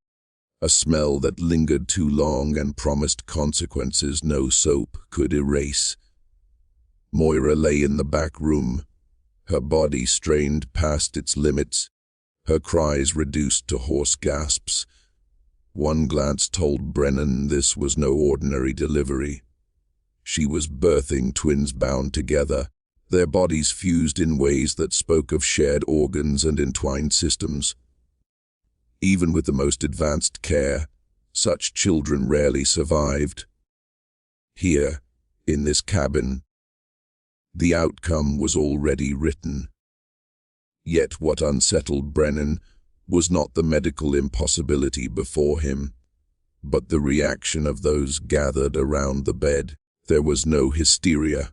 a smell that lingered too long and promised consequences no soap could erase. Moira lay in the back room, her body strained past its limits, her cries reduced to hoarse gasps. One glance told Brennan this was no ordinary delivery. She was birthing twins bound together, their bodies fused in ways that spoke of shared organs and entwined systems. Even with the most advanced care, such children rarely survived. Here, in this cabin, the outcome was already written. Yet what unsettled Brennan was not the medical impossibility before him, but the reaction of those gathered around the bed. There was no hysteria,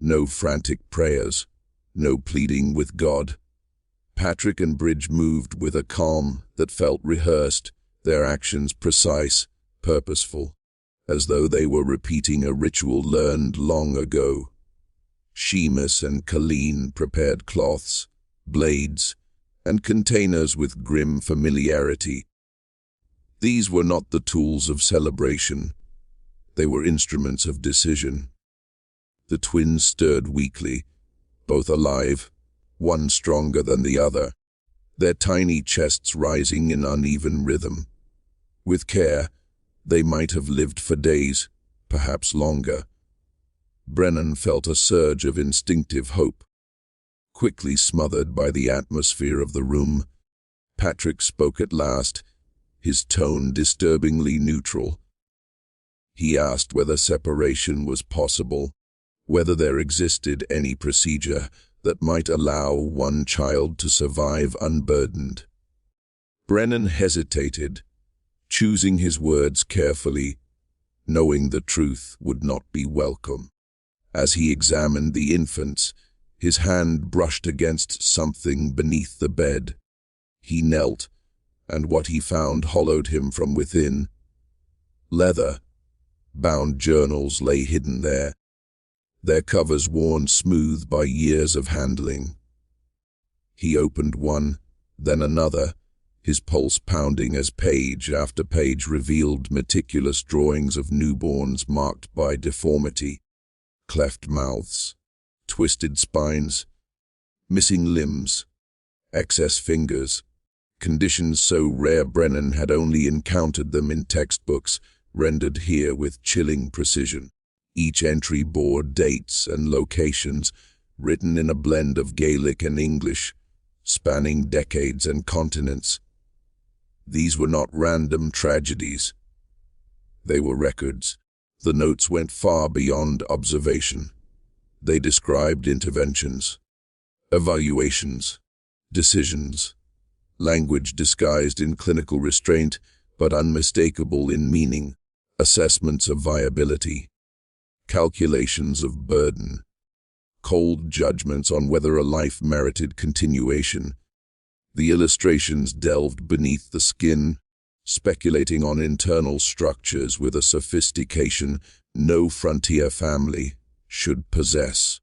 no frantic prayers, no pleading with God. Patrick and Bridge moved with a calm that felt rehearsed, their actions precise, purposeful, as though they were repeating a ritual learned long ago. Seamus and Colleen prepared cloths, blades, and containers with grim familiarity. These were not the tools of celebration. They were instruments of decision. The twins stirred weakly, both alive, one stronger than the other, their tiny chests rising in uneven rhythm. With care, they might have lived for days, perhaps longer. Brennan felt a surge of instinctive hope. Quickly smothered by the atmosphere of the room, Patrick spoke at last, his tone disturbingly neutral. He asked whether separation was possible, whether there existed any procedure that might allow one child to survive unburdened. Brennan hesitated, choosing his words carefully, knowing the truth would not be welcome. As he examined the infants, his hand brushed against something beneath the bed. He knelt, and what he found hollowed him from within. Leather-bound journals lay hidden there, their covers worn smooth by years of handling. He opened one, then another, his pulse pounding as page after page revealed meticulous drawings of newborns marked by deformity, cleft mouths, twisted spines, missing limbs, excess fingers, conditions so rare Brennan had only encountered them in textbooks, rendered here with chilling precision. Each entry bore dates and locations, written in a blend of Gaelic and English, spanning decades and continents. These were not random tragedies. They were records. The notes went far beyond observation. They described interventions, evaluations, decisions, language disguised in clinical restraint but unmistakable in meaning, assessments of viability, calculations of burden, cold judgments on whether a life merited continuation. The illustrations delved beneath the skin, speculating on internal structures with a sophistication no frontier family should possess.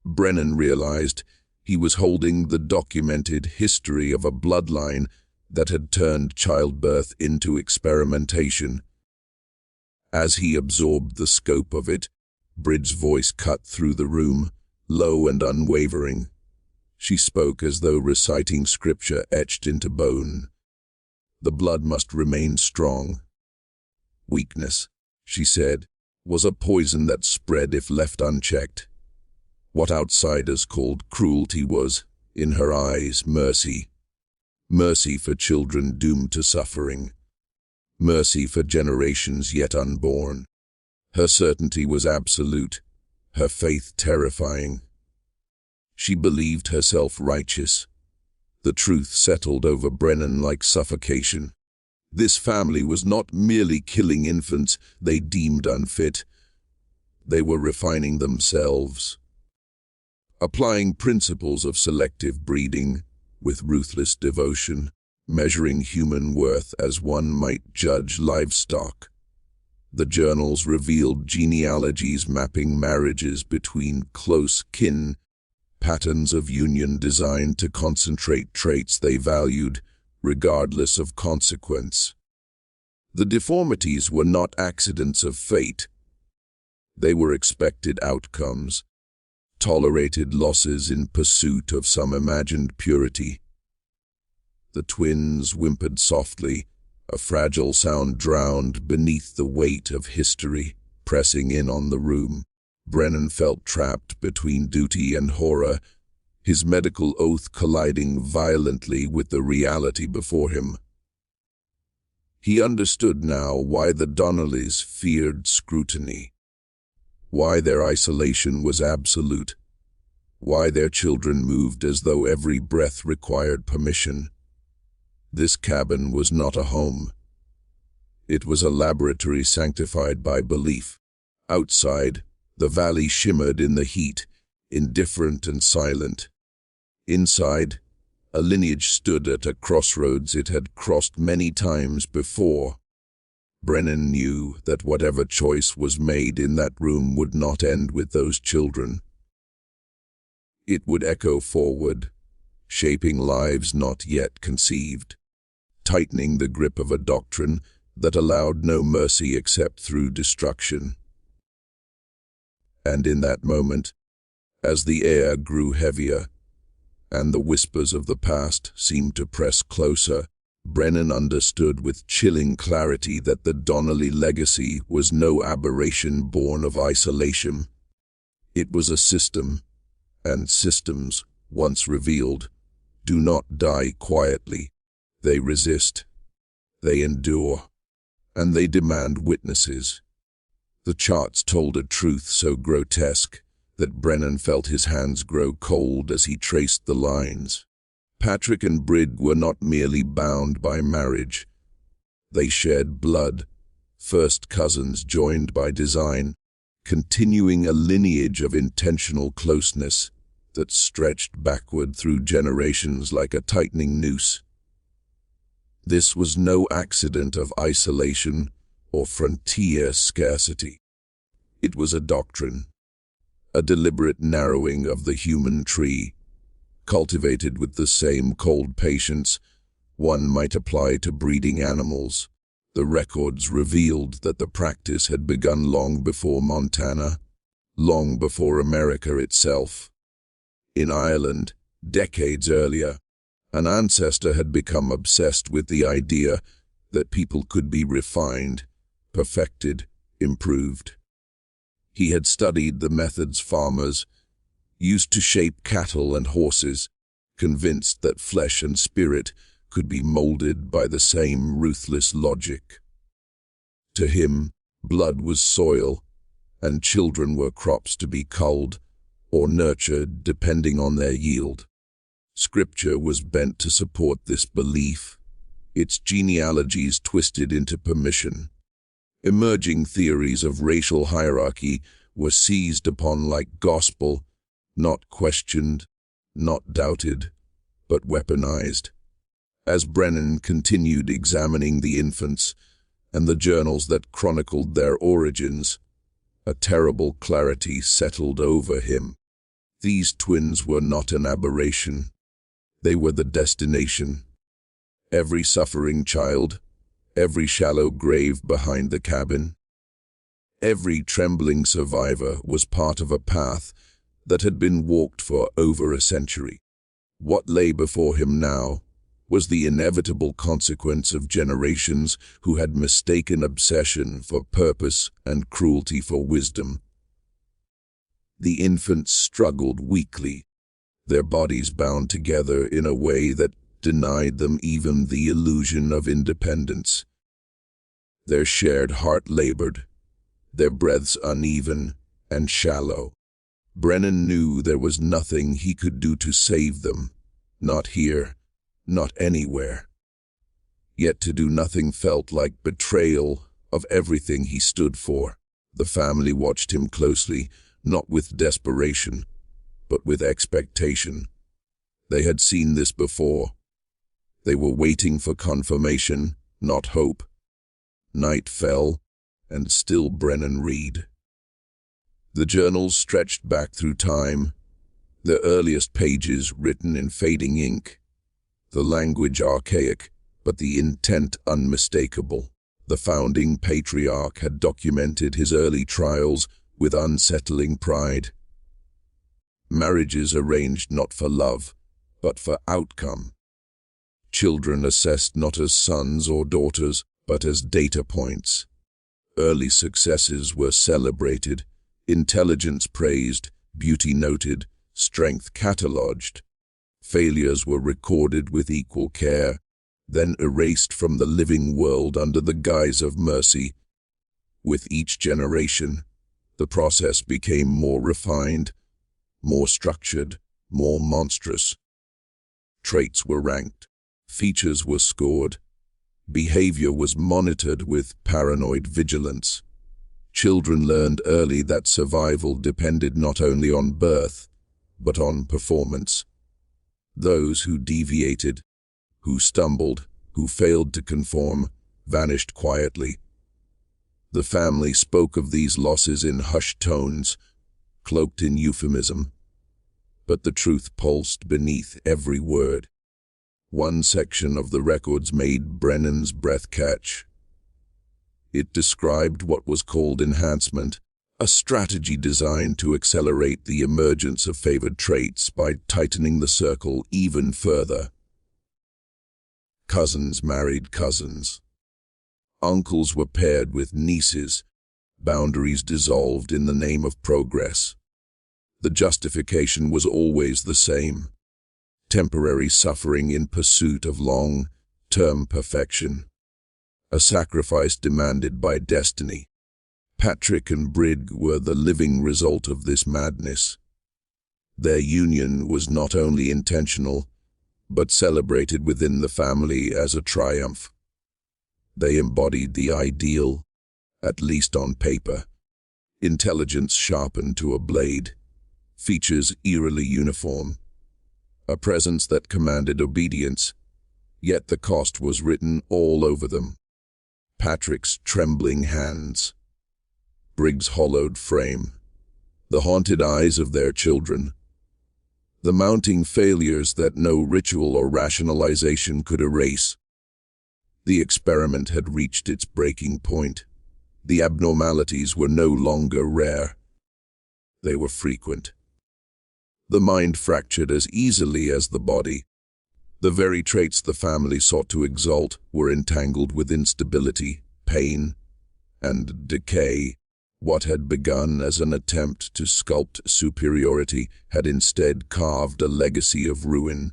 Brennan realized he was holding the documented history of a bloodline that had turned childbirth into experimentation. As he absorbed the scope of it, Bridge's voice cut through the room, low and unwavering. She spoke as though reciting scripture etched into bone. The blood must remain strong. Weakness, she said, was a poison that spread if left unchecked. What outsiders called cruelty was, in her eyes, mercy. Mercy for children doomed to suffering. Mercy for generations yet unborn. Her certainty was absolute, her faith terrifying. She believed herself righteous. The truth settled over Brennan like suffocation. This family was not merely killing infants they deemed unfit. They were refining themselves, applying principles of selective breeding with ruthless devotion, measuring human worth as one might judge livestock. The journals revealed genealogies mapping marriages between close kin, patterns of union designed to concentrate traits they valued, regardless of consequence. The deformities were not accidents of fate. They were expected outcomes, tolerated losses in pursuit of some imagined purity. The twins whimpered softly, a fragile sound drowned beneath the weight of history pressing in on the room. Brennan felt trapped between duty and horror, his medical oath colliding violently with the reality before him. He understood now why the Donnellys feared scrutiny, why their isolation was absolute, why their children moved as though every breath required permission. This cabin was not a home. It was a laboratory sanctified by belief. Outside, the valley shimmered in the heat, indifferent and silent. Inside, a lineage stood at a crossroads it had crossed many times before. Brennan knew that whatever choice was made in that room would not end with those children. It would echo forward, shaping lives not yet conceived, tightening the grip of a doctrine that allowed no mercy except through destruction. And in that moment, as the air grew heavier, and the whispers of the past seemed to press closer, Brennan understood with chilling clarity that the Donnelly legacy was no aberration born of isolation. It was a system, and systems, once revealed, do not die quietly. They resist, they endure, and they demand witnesses. The charts told a truth so grotesque that Brennan felt his hands grow cold as he traced the lines. Patrick and Brid were not merely bound by marriage. They shared blood, first cousins joined by design, continuing a lineage of intentional closeness that stretched backward through generations like a tightening noose. This was no accident of isolation or frontier scarcity. It was a doctrine, a deliberate narrowing of the human tree, cultivated with the same cold patience one might apply to breeding animals. The records revealed that the practice had begun long before Montana, long before America itself. In Ireland, decades earlier, an ancestor had become obsessed with the idea that people could be refined, perfected, improved. He had studied the methods farmers used to shape cattle and horses, convinced that flesh and spirit could be molded by the same ruthless logic. To him, blood was soil, and children were crops to be culled or nurtured depending on their yield. Scripture was bent to support this belief, its genealogies twisted into permission. Emerging theories of racial hierarchy were seized upon like gospel, not questioned, not doubted, but weaponized. As Brennan continued examining the infants and the journals that chronicled their origins, a terrible clarity settled over him. These twins were not an aberration. They were the destination. Every suffering child, every shallow grave behind the cabin, every trembling survivor was part of a path that had been walked for over a century. What lay before him now was the inevitable consequence of generations who had mistaken obsession for purpose and cruelty for wisdom. The infants struggled weakly, their bodies bound together in a way that denied them even the illusion of independence. Their shared heart labored, their breaths uneven and shallow. Brennan knew there was nothing he could do to save them, not here, not anywhere. Yet to do nothing felt like betrayal of everything he stood for. The family watched him closely, not with desperation, but with expectation. They had seen this before. They were waiting for confirmation, not hope. Night fell, and still Brennan read. The journals stretched back through time, the earliest pages written in fading ink, the language archaic, but the intent unmistakable. The founding patriarch had documented his early trials with unsettling pride. Marriages arranged not for love, but for outcome. Children assessed not as sons or daughters, but as data points. Early successes were celebrated, Intelligence praised, beauty noted, strength catalogued. Failures were recorded with equal care, then erased from the living world under the guise of mercy. With each generation, the process became more refined, more structured, more monstrous. Traits were ranked, features were scored, behavior was monitored with paranoid vigilance. Children learned early that survival depended not only on birth, but on performance. Those who deviated, who stumbled, who failed to conform, vanished quietly. The family spoke of these losses in hushed tones, cloaked in euphemism. But the truth pulsed beneath every word. One section of the records made Brennan's breath catch. It described what was called enhancement, a strategy designed to accelerate the emergence of favored traits by tightening the circle even further. Cousins married cousins. Uncles were paired with nieces, boundaries dissolved in the name of progress. The justification was always the same: temporary suffering in pursuit of long-term perfection. A sacrifice demanded by destiny. Patrick and Brig were the living result of this madness. Their union was not only intentional, but celebrated within the family as a triumph. They embodied the ideal, at least on paper. Intelligence sharpened to a blade, features eerily uniform, a presence that commanded obedience, yet the cost was written all over them. Patrick's trembling hands, Brig's hollowed frame, the haunted eyes of their children, the mounting failures that no ritual or rationalization could erase. The experiment had reached its breaking point. The abnormalities were no longer rare. They were frequent. The mind fractured as easily as the body. The very traits the family sought to exalt were entangled with instability, pain, and decay. What had begun as an attempt to sculpt superiority had instead carved a legacy of ruin.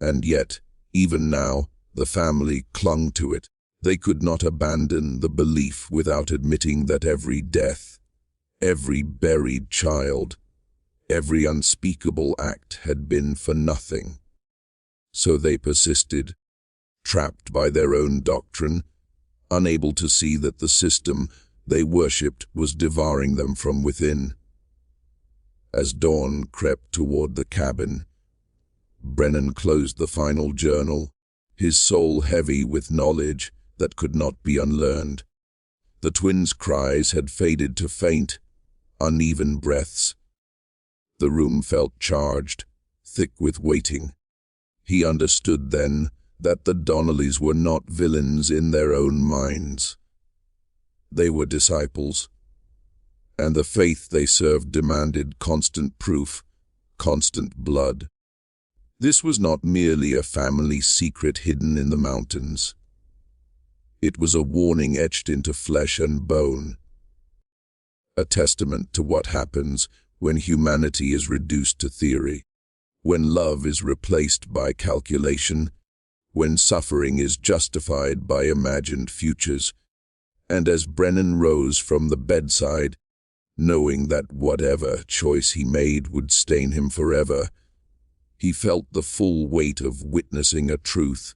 And yet, even now, the family clung to it. They could not abandon the belief without admitting that every death, every buried child, every unspeakable act had been for nothing. So they persisted, trapped by their own doctrine, unable to see that the system they worshipped was devouring them from within. As dawn crept toward the cabin, Brennan closed the final journal, his soul heavy with knowledge that could not be unlearned. The twins' cries had faded to faint, uneven breaths. The room felt charged, thick with waiting. He understood then that the Donnellys were not villains in their own minds. They were disciples, and the faith they served demanded constant proof, constant blood. This was not merely a family secret hidden in the mountains. It was a warning etched into flesh and bone, a testament to what happens when humanity is reduced to theory, when love is replaced by calculation, when suffering is justified by imagined futures. And as Brennan rose from the bedside, knowing that whatever choice he made would stain him forever, he felt the full weight of witnessing a truth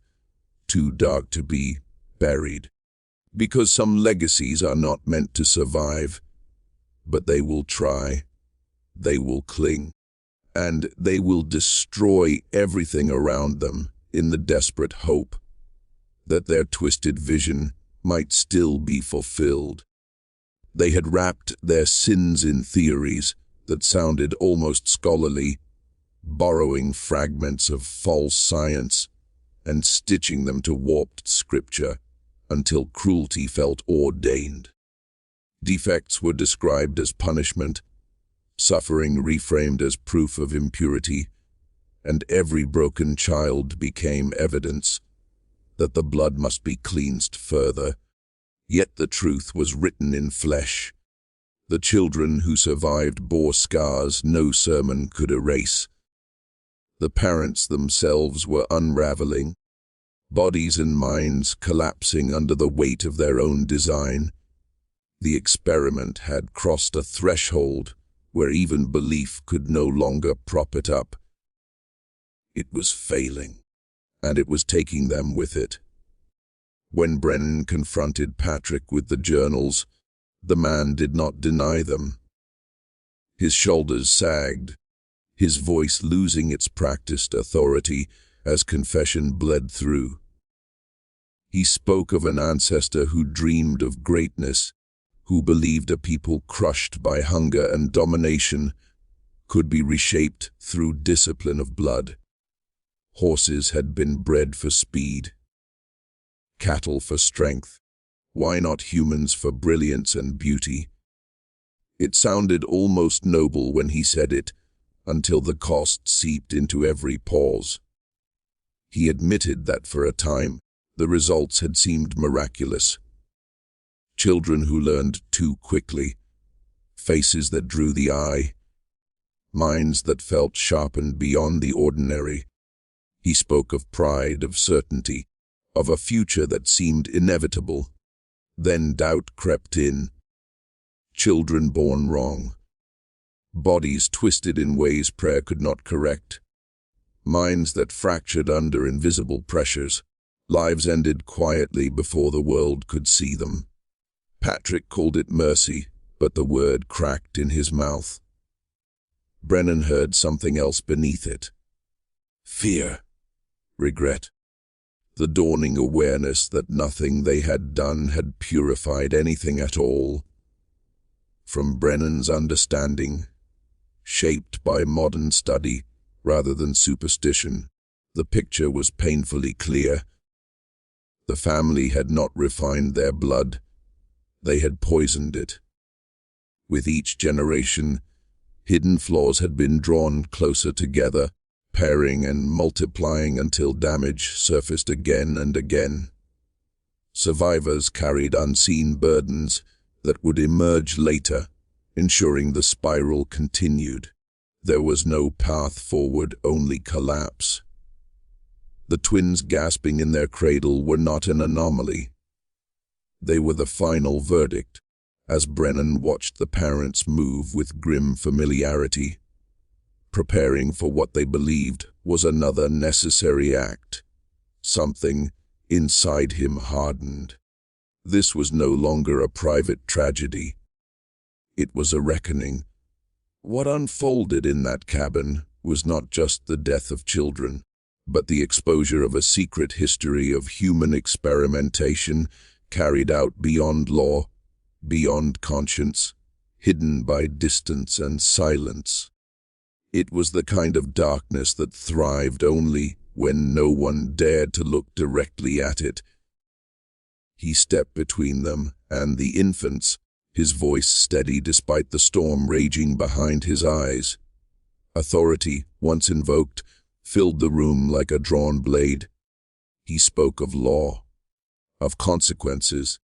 too dark to be buried. Because some legacies are not meant to survive, but they will try, they will cling, and they will destroy everything around them in the desperate hope that their twisted vision might still be fulfilled. They had wrapped their sins in theories that sounded almost scholarly, borrowing fragments of false science and stitching them to warped scripture until cruelty felt ordained. Defects were described as punishment, suffering reframed as proof of impurity, and every broken child became evidence that the blood must be cleansed further. Yet the truth was written in flesh. The children who survived bore scars no sermon could erase. The parents themselves were unraveling, bodies and minds collapsing under the weight of their own design. The experiment had crossed a threshold where even belief could no longer prop it up. It was failing, and it was taking them with it. When Brennan confronted Patrick with the journals, the man did not deny them. His shoulders sagged, his voice losing its practiced authority as confession bled through. He spoke of an ancestor who dreamed of greatness, who believed a people crushed by hunger and domination could be reshaped through discipline of blood. Horses had been bred for speed, cattle for strength. Why not humans for brilliance and beauty? It sounded almost noble when he said it, until the cost seeped into every pause. He admitted that for a time, the results had seemed miraculous. Children who learned too quickly, faces that drew the eye, minds that felt sharpened beyond the ordinary. He spoke of pride, of certainty, of a future that seemed inevitable. Then doubt crept in. Children born wrong. Bodies twisted in ways prayer could not correct. Minds that fractured under invisible pressures. Lives ended quietly before the world could see them. Patrick called it mercy, but the word cracked in his mouth. Brennan heard something else beneath it. Fear. Regret. The dawning awareness that nothing they had done had purified anything at all. From Brennan's understanding, shaped by modern study rather than superstition, the picture was painfully clear. The family had not refined their blood, they had poisoned it. With each generation, hidden flaws had been drawn closer together, pairing and multiplying until damage surfaced again and again. Survivors carried unseen burdens that would emerge later, ensuring the spiral continued. There was no path forward, only collapse. The twins gasping in their cradle were not an anomaly. They were the final verdict, as Brennan watched the parents move with grim familiarity, preparing for what they believed was another necessary act. Something inside him hardened. This was no longer a private tragedy. It was a reckoning. What unfolded in that cabin was not just the death of children, but the exposure of a secret history of human experimentation carried out beyond law, beyond conscience, hidden by distance and silence. It was the kind of darkness that thrived only when no one dared to look directly at it. He stepped between them and the infants, his voice steady despite the storm raging behind his eyes. Authority, once invoked, filled the room like a drawn blade. He spoke of law, of consequences,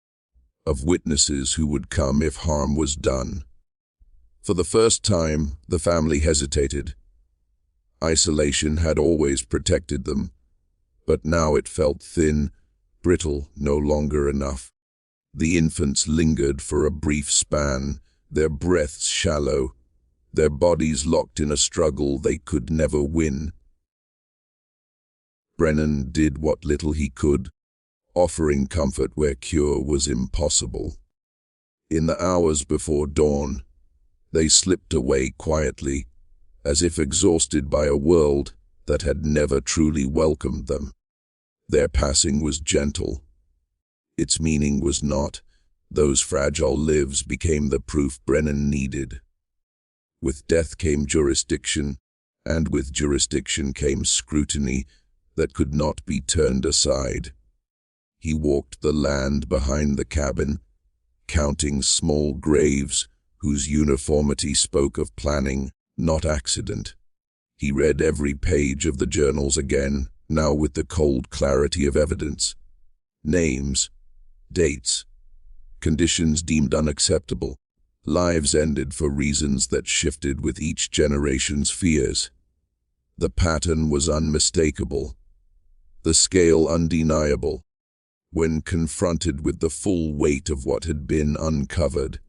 of witnesses who would come if harm was done. For the first time, the family hesitated. Isolation had always protected them, but now it felt thin, brittle, no longer enough. The infants lingered for a brief span, their breaths shallow, their bodies locked in a struggle they could never win. Brennan did what little he could, offering comfort where cure was impossible. In the hours before dawn, they slipped away quietly, as if exhausted by a world that had never truly welcomed them. Their passing was gentle. Its meaning was not. Those fragile lives became the proof Brennan needed. With death came jurisdiction, and with jurisdiction came scrutiny that could not be turned aside. He walked the land behind the cabin, counting small graves whose uniformity spoke of planning, not accident. He read every page of the journals again, now with the cold clarity of evidence. Names, dates, conditions deemed unacceptable, Lives ended for reasons that shifted with each generation's fears. The pattern was unmistakable, the scale undeniable. When confronted with the full weight of what had been uncovered,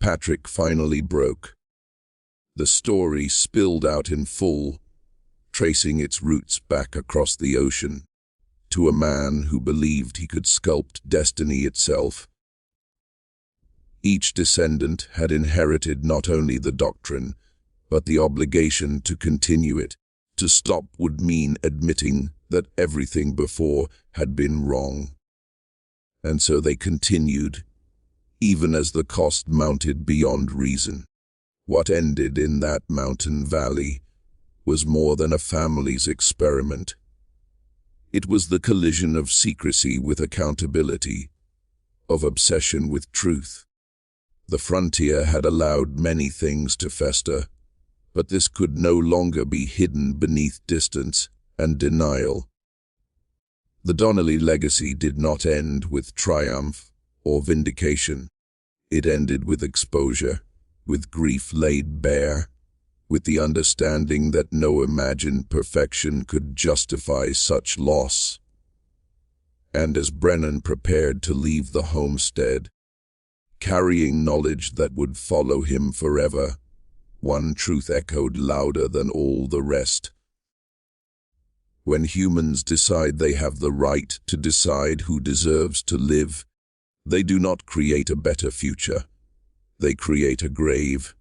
Patrick finally broke. The story spilled out in full, tracing its roots back across the ocean, to a man who believed he could sculpt destiny itself. Each descendant had inherited not only the doctrine, but the obligation to continue it. To stop would mean admitting that everything before had been wrong. And so they continued, even as the cost mounted beyond reason. What ended in that mountain valley was more than a family's experiment. It was the collision of secrecy with accountability, of obsession with truth. The frontier had allowed many things to fester, but this could no longer be hidden beneath distance and denial. The Donnelly legacy did not end with triumph or vindication. It ended with exposure, with grief laid bare, with the understanding that no imagined perfection could justify such loss. And as Brennan prepared to leave the homestead, carrying knowledge that would follow him forever, one truth echoed louder than all the rest. When humans decide they have the right to decide who deserves to live, they do not create a better future. They create a grave.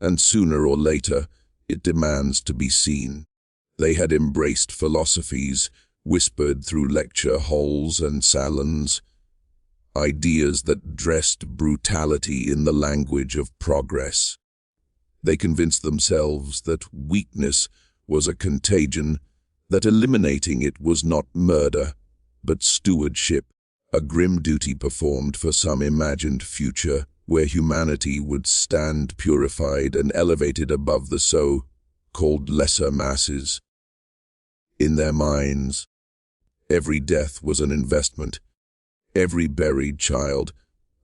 And sooner or later, it demands to be seen. They had embraced philosophies, whispered through lecture halls and salons, ideas that dressed brutality in the language of progress. They convinced themselves that weakness was a contagion, that eliminating it was not murder, but stewardship, a grim duty performed for some imagined future where humanity would stand purified and elevated above the so-called lesser masses. In their minds, every death was an investment, every buried child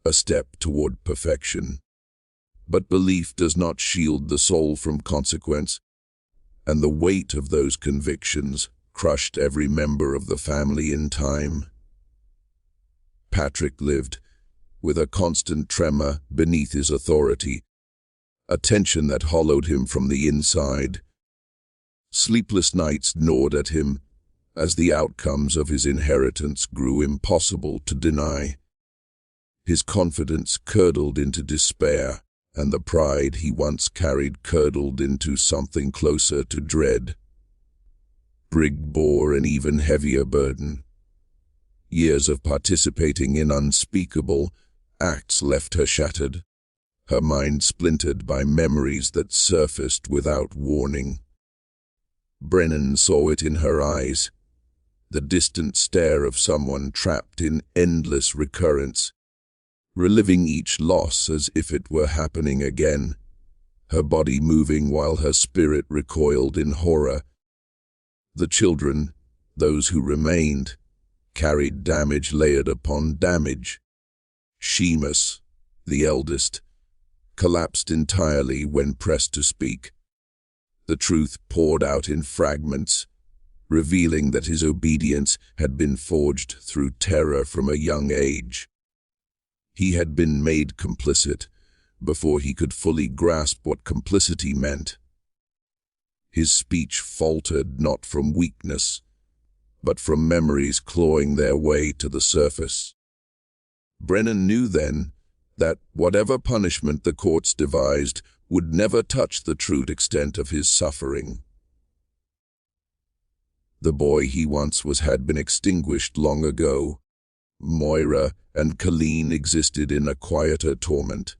a step toward perfection. But belief does not shield the soul from consequence, and the weight of those convictions crushed every member of the family in time. Patrick lived with a constant tremor beneath his authority, a tension that hollowed him from the inside. Sleepless nights gnawed at him as the outcomes of his inheritance grew impossible to deny. His confidence curdled into despair, and the pride he once carried curdled into something closer to dread. Brig bore an even heavier burden. Years of participating in unspeakable acts left her shattered, her mind splintered by memories that surfaced without warning. Brennan saw it in her eyes, the distant stare of someone trapped in endless recurrence, reliving each loss as if it were happening again, her body moving while her spirit recoiled in horror. The children, those who remained, carried damage layered upon damage. Seamus, the eldest, collapsed entirely when pressed to speak. The truth poured out in fragments, revealing that his obedience had been forged through terror from a young age. He had been made complicit before he could fully grasp what complicity meant. His speech faltered not from weakness, but from memories clawing their way to the surface. Brennan knew then that whatever punishment the courts devised would never touch the true extent of his suffering. The boy he once was had been extinguished long ago. Moira and Colleen existed in a quieter torment.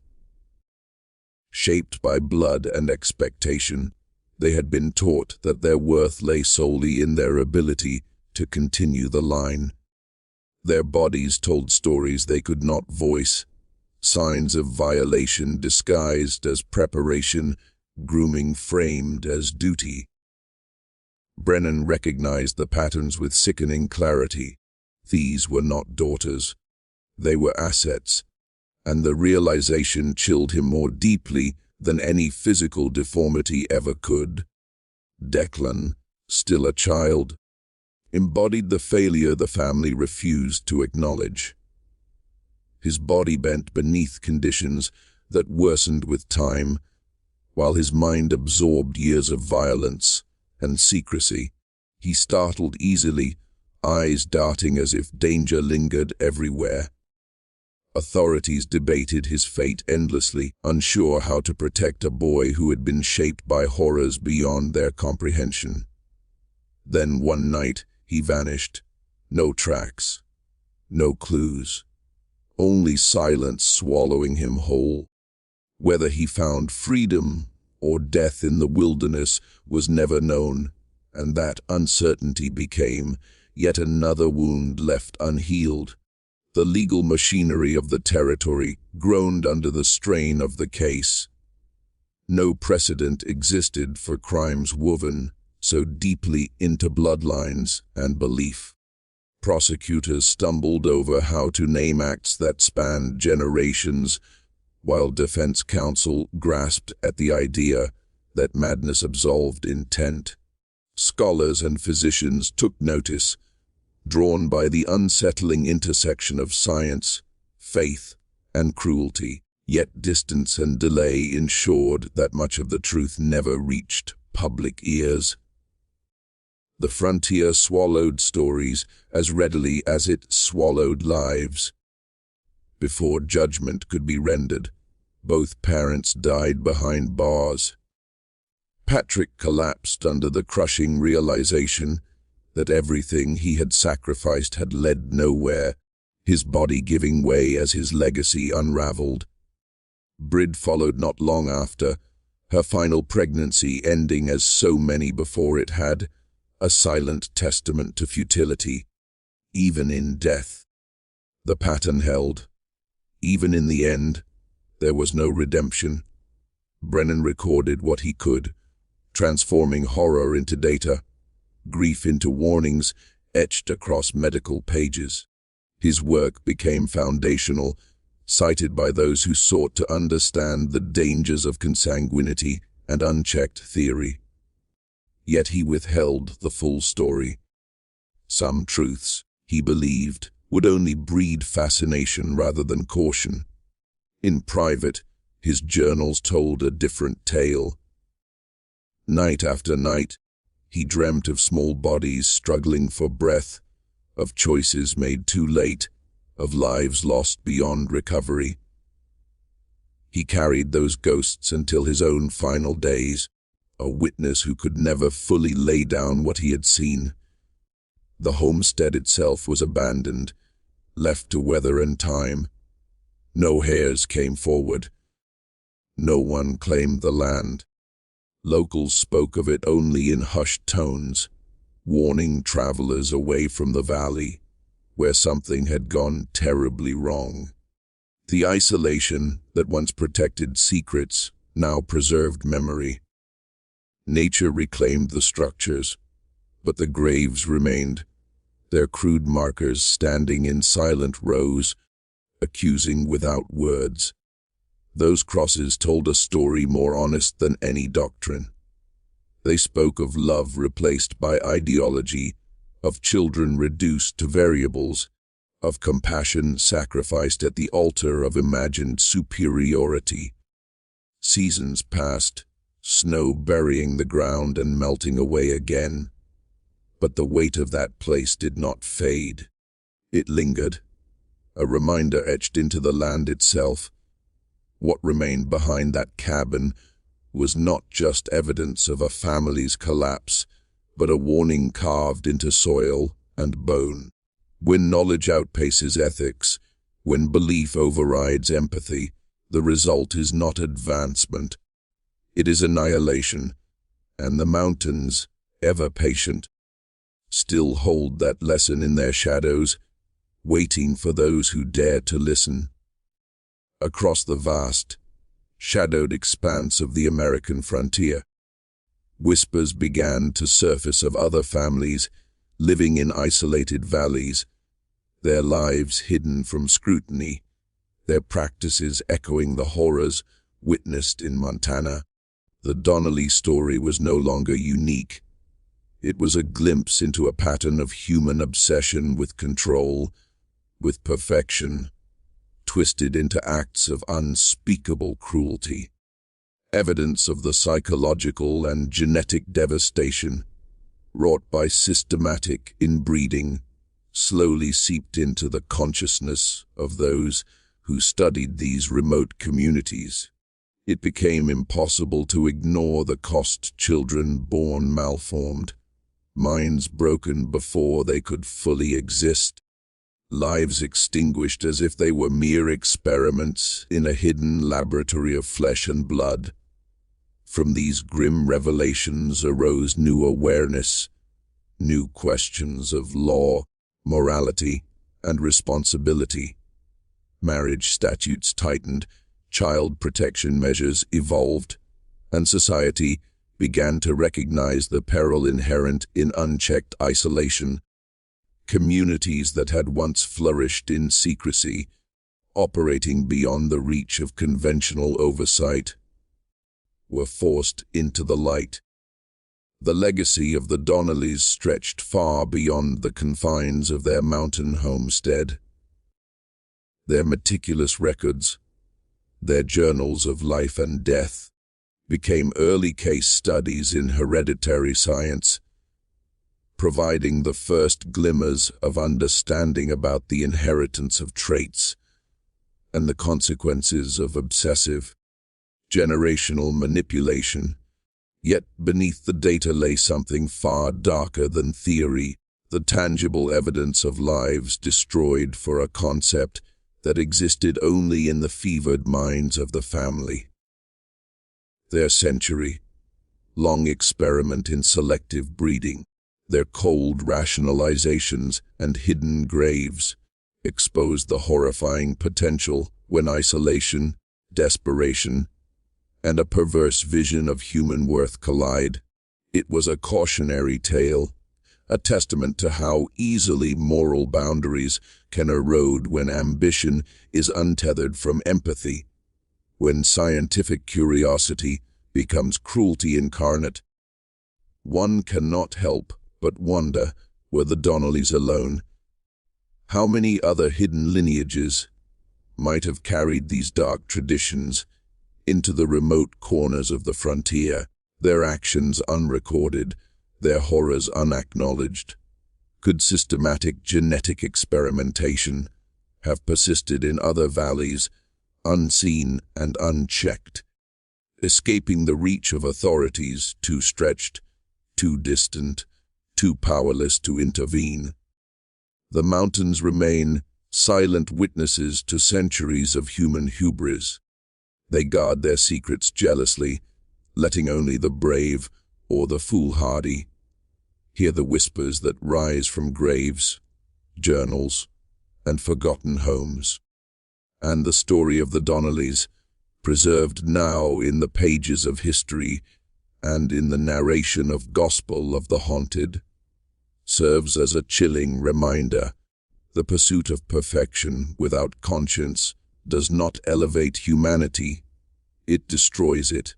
Shaped by blood and expectation, they had been taught that their worth lay solely in their ability to continue the line. Their bodies told stories they could not voice, signs of violation disguised as preparation, grooming framed as duty. Brennan recognized the patterns with sickening clarity. These were not daughters. They were assets and the realization chilled him more deeply than any physical deformity ever could. Declan, still a child, embodied the failure the family refused to acknowledge. His body bent beneath conditions that worsened with time, while his mind absorbed years of violence and secrecy. He startled easily, eyes darting as if danger lingered everywhere. Authorities debated his fate endlessly, unsure how to protect a boy who had been shaped by horrors beyond their comprehension. Then one night, he vanished. No tracks, no clues, only silence swallowing him whole. Whether he found freedom or death in the wilderness was never known, and that uncertainty became yet another wound left unhealed. The legal machinery of the territory groaned under the strain of the case. No precedent existed for crimes woven so deeply into bloodlines and belief. Prosecutors stumbled over how to name acts that spanned generations, while defense counsel grasped at the idea that madness absolved intent. Scholars and physicians took notice, drawn by the unsettling intersection of science, faith, and cruelty. Yet distance and delay ensured that much of the truth never reached public ears. The frontier swallowed stories as readily as it swallowed lives. Before judgment could be rendered, both parents died behind bars. Patrick collapsed under the crushing realization that everything he had sacrificed had led nowhere, his body giving way as his legacy unraveled. Brid followed not long after, her final pregnancy ending as so many before it had, a silent testament to futility. Even in death, the pattern held. Even in the end, there was no redemption. Brennan recorded what he could, transforming horror into data, grief into warnings etched across medical pages. His work became foundational, cited by those who sought to understand the dangers of consanguinity and unchecked theory. Yet he withheld the full story. Some truths, he believed, would only breed fascination rather than caution. In private, his journals told a different tale. Night after night, he dreamt of small bodies struggling for breath, of choices made too late, of lives lost beyond recovery. He carried those ghosts until his own final days, a witness who could never fully lay down what he had seen. The homestead itself was abandoned, left to weather and time. No heirs came forward. No one claimed the land. Locals spoke of it only in hushed tones, warning travelers away from the valley, where something had gone terribly wrong. The isolation that once protected secrets now preserved memory. Nature reclaimed the structures, but the graves remained, their crude markers standing in silent rows, accusing without words. Those crosses told a story more honest than any doctrine. They spoke of love replaced by ideology, of children reduced to variables, of compassion sacrificed at the altar of imagined superiority. Seasons passed, snow burying the ground and melting away again. But the weight of that place did not fade. It lingered, a reminder etched into the land itself. What remained behind that cabin was not just evidence of a family's collapse, but a warning carved into soil and bone. When knowledge outpaces ethics, when belief overrides empathy, the result is not advancement. It is annihilation, and the mountains, ever patient, still hold that lesson in their shadows, waiting for those who dare to listen. Across the vast, shadowed expanse of the American frontier, whispers began to surface of other families living in isolated valleys, their lives hidden from scrutiny, their practices echoing the horrors witnessed in Montana. The Donnelly story was no longer unique. It was a glimpse into a pattern of human obsession with control, with perfection, twisted into acts of unspeakable cruelty. Evidence of the psychological and genetic devastation wrought by systematic inbreeding slowly seeped into the consciousness of those who studied these remote communities. It became impossible to ignore the cost: children born malformed, minds broken before they could fully exist, lives extinguished as if they were mere experiments in a hidden laboratory of flesh and blood. From these grim revelations arose new awareness, new questions of law, morality, and responsibility. Marriage statutes tightened, child protection measures evolved, and society began to recognize the peril inherent in unchecked isolation. Communities that had once flourished in secrecy, operating beyond the reach of conventional oversight, were forced into the light. The legacy of the Donnellys stretched far beyond the confines of their mountain homestead. Their meticulous records, their journals of life and death, became early case studies in hereditary science, providing the first glimmers of understanding about the inheritance of traits and the consequences of obsessive, generational manipulation. Yet beneath the data lay something far darker than theory, the tangible evidence of lives destroyed for a concept that existed only in the fevered minds of the family. Their century-long experiment in selective breeding, their cold rationalizations and hidden graves, exposed the horrifying potential when isolation, desperation, and a perverse vision of human worth collide. It was a cautionary tale, a testament to how easily moral boundaries can erode when ambition is untethered from empathy, when scientific curiosity becomes cruelty incarnate. One cannot help but wonder, were the Donnellys alone? How many other hidden lineages might have carried these dark traditions into the remote corners of the frontier, their actions unrecorded, their horrors unacknowledged? Could systematic genetic experimentation have persisted in other valleys, unseen and unchecked, escaping the reach of authorities too stretched, too distant, too powerless to intervene? The mountains remain silent witnesses to centuries of human hubris. They guard their secrets jealously, letting only the brave or the foolhardy hear the whispers that rise from graves, journals, and forgotten homes. And the story of the Donnellys, preserved now in the pages of history and in the narration of Gospel of the Haunted, serves as a chilling reminder. The pursuit of perfection without conscience does not elevate humanity, it destroys it.